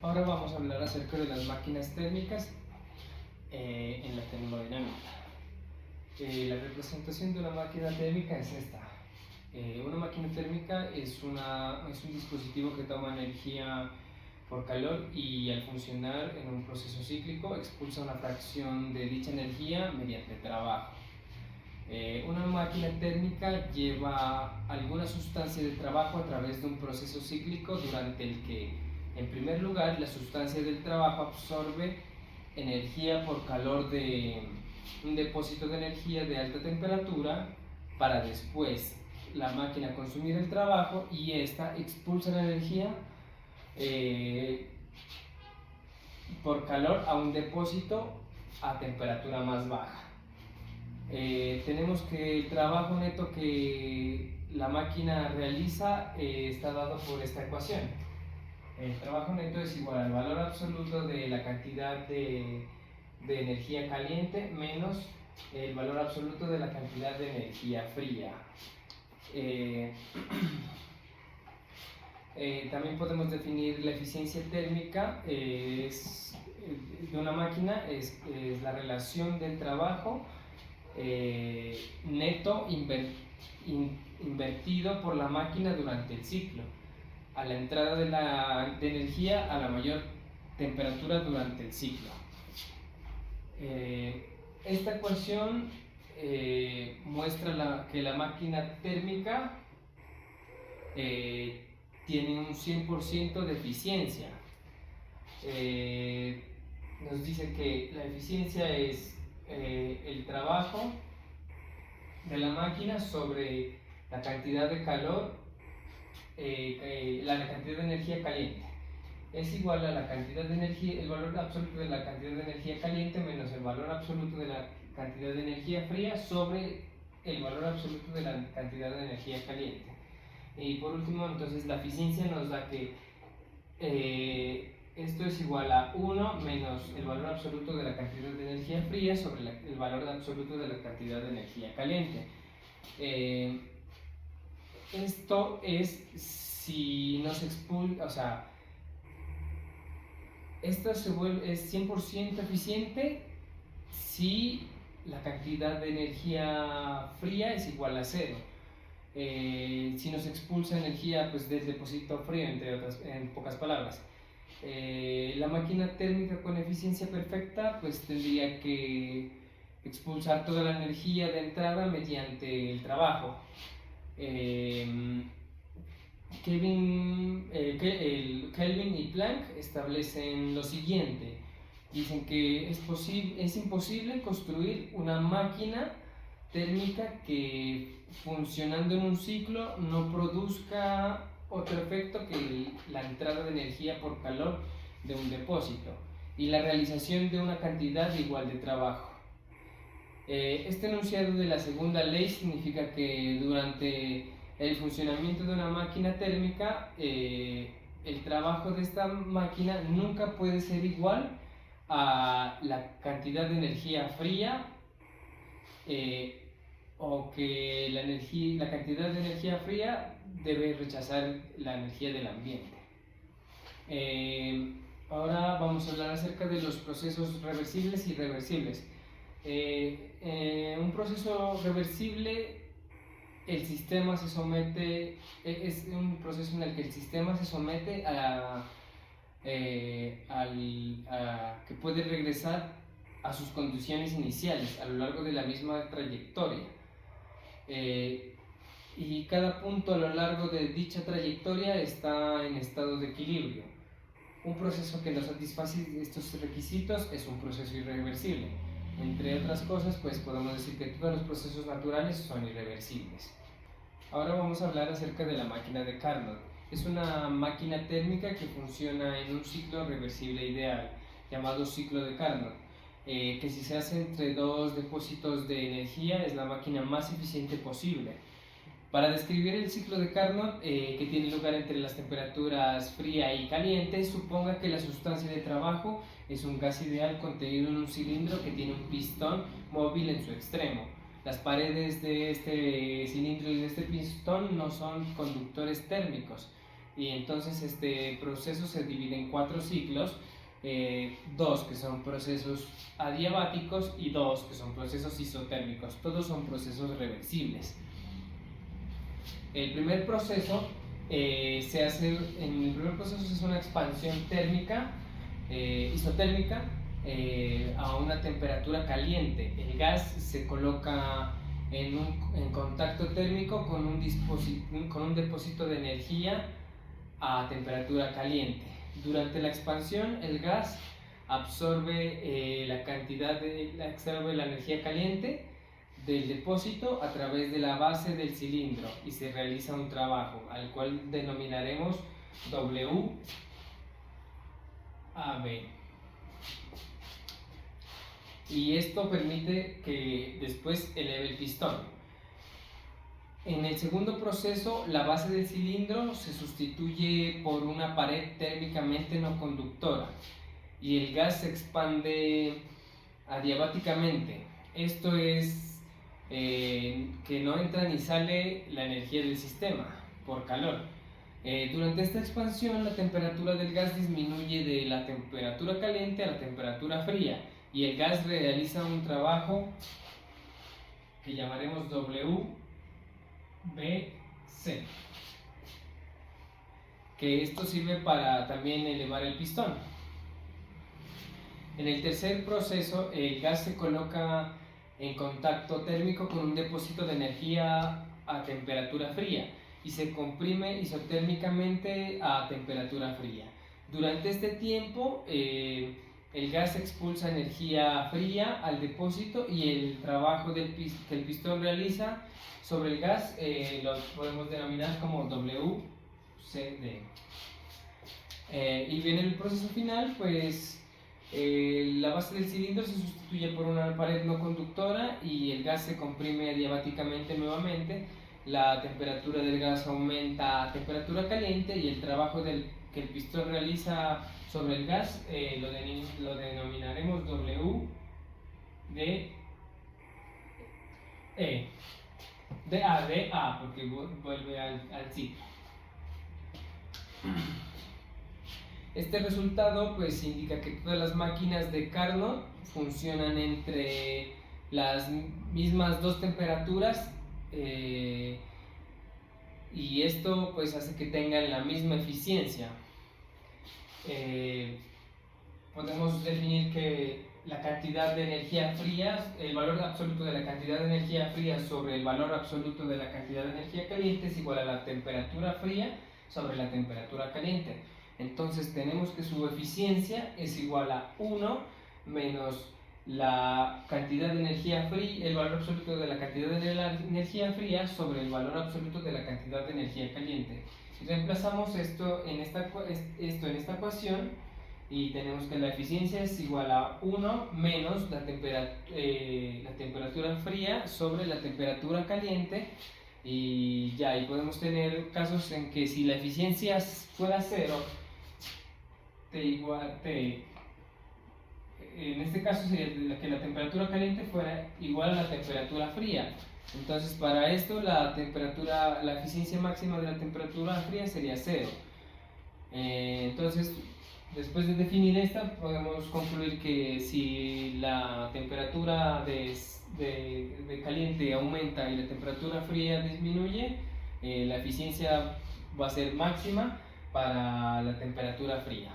Ahora vamos a hablar acerca de las máquinas térmicas en la termodinámica. La representación de una máquina térmica es esta. Una máquina térmica es un dispositivo que toma energía por calor y al funcionar en un proceso cíclico expulsa una fracción de dicha energía mediante trabajo. Una máquina térmica lleva alguna sustancia de trabajo a través de un proceso cíclico durante el que, en primer lugar, la sustancia del trabajo absorbe energía por calor de un depósito de energía de alta temperatura para después la máquina consumir el trabajo y esta expulsa la energía por calor a un depósito a temperatura más baja. Tenemos que el trabajo neto que la máquina realiza está dado por esta ecuación. El trabajo neto es igual al valor absoluto de la cantidad de energía caliente menos el valor absoluto de la cantidad de energía fría. También podemos definir la eficiencia térmica de una máquina, es la relación del trabajo neto invertido por la máquina durante el ciclo, a la entrada de energía a la mayor temperatura durante el ciclo. Esta ecuación muestra que la máquina térmica tiene un 100% de eficiencia. Nos dice que la eficiencia es el trabajo de la máquina sobre la cantidad de calor, la cantidad de energía caliente. Es igual a la cantidad de energía, el valor absoluto de la cantidad de energía caliente menos el valor absoluto de la cantidad de energía fría sobre el valor absoluto de la cantidad de energía caliente. Y por último, entonces la eficiencia nos da que esto es igual a 1 menos el valor absoluto de la cantidad de energía fría sobre el valor absoluto de la cantidad de energía caliente. Esto es si nos expulsa, o sea, esto es 100% eficiente si la cantidad de energía fría es igual a 0. Si nos expulsa energía pues, del depósito frío, en pocas palabras. La máquina térmica con eficiencia perfecta pues tendría que expulsar toda la energía de entrada mediante el trabajo. Kelvin y Planck establecen lo siguiente. Dicen que es imposible construir una máquina térmica que, funcionando en un ciclo, no produzca otro efecto que la entrada de energía por calor de un depósito y la realización de una cantidad igual de trabajo. Este enunciado de la segunda ley significa que durante el funcionamiento de una máquina térmica, el trabajo de esta máquina nunca puede ser igual a la cantidad de energía fría, o que la cantidad de energía fría debe rechazar la energía del ambiente. Ahora vamos a hablar acerca de los procesos reversibles y reversibles. Un proceso reversible, el sistema se somete, es un proceso en el que el sistema se somete a que puede regresar a sus condiciones iniciales a lo largo de la misma trayectoria. Y cada punto a lo largo de dicha trayectoria está en estado de equilibrio. Un proceso que no satisface estos requisitos es un proceso irreversible. Entre otras cosas, pues podemos decir que todos los procesos naturales son irreversibles. Ahora vamos a hablar acerca de la máquina de Carnot. Es una máquina térmica que funciona en un ciclo reversible ideal, llamado ciclo de Carnot, que si se hace entre dos depósitos de energía es la máquina más eficiente posible. Para describir el ciclo de Carnot, que tiene lugar entre las temperaturas fría y caliente, suponga que la sustancia de trabajo es un gas ideal contenido en un cilindro que tiene un pistón móvil en su extremo. Las paredes de este cilindro y de este pistón no son conductores térmicos, y entonces este proceso se divide en 4 ciclos, 2 que son procesos adiabáticos y 2 que son procesos isotérmicos. Todos son procesos reversibles. El primer proceso se hace una expansión térmica, isotérmica, a una temperatura caliente. El gas se coloca en contacto térmico con un depósito de energía a temperatura caliente. Durante la expansión, el gas absorbe la energía caliente del depósito a través de la base del cilindro y se realiza un trabajo al cual denominaremos WAB. Y esto permite que después eleve el pistón. En el segundo proceso, la base del cilindro se sustituye por una pared térmicamente no conductora y el gas se expande adiabáticamente. Esto es que no entra ni sale la energía del sistema por calor. Durante esta expansión, la temperatura del gas disminuye de la temperatura caliente a la temperatura fría y el gas realiza un trabajo que llamaremos WBC, que esto sirve para también elevar el pistón. En el tercer proceso, el gas se coloca en contacto térmico con un depósito de energía a temperatura fría y se comprime isotérmicamente a temperatura fría. Durante este tiempo, el gas expulsa energía fría al depósito y el trabajo que el pistón realiza sobre el gas lo podemos denominar como WCD. Y bien, en el proceso final, pues la base del cilindro se sustituye por una pared no conductora y el gas se comprime adiabáticamente nuevamente. La temperatura del gas aumenta a temperatura caliente y el trabajo que el pistón realiza sobre el gas lo denominaremos WDE. DA, porque vuelve al ciclo. Este resultado pues indica que todas las máquinas de Carnot funcionan entre las mismas dos temperaturas, y esto pues hace que tengan la misma eficiencia. Podemos definir que la cantidad de energía fría, el valor absoluto de la cantidad de energía fría sobre el valor absoluto de la cantidad de energía caliente es igual a la temperatura fría sobre la temperatura caliente. Entonces tenemos que su eficiencia es igual a 1 menos la cantidad de energía fría, el valor absoluto de la cantidad de la energía fría sobre el valor absoluto de la cantidad de energía caliente. Y reemplazamos esto en esta ecuación y tenemos que la eficiencia es igual a 1 menos la temperatura fría sobre la temperatura caliente. Y ya, y podemos tener casos en que si la eficiencia fuera 0, en este caso sería que la temperatura caliente fuera igual a la temperatura fría. Entonces para esto la eficiencia máxima de la temperatura fría sería 0. Entonces después de definir esta podemos concluir que si la temperatura de caliente aumenta y la temperatura fría disminuye, la eficiencia va a ser máxima para la temperatura fría.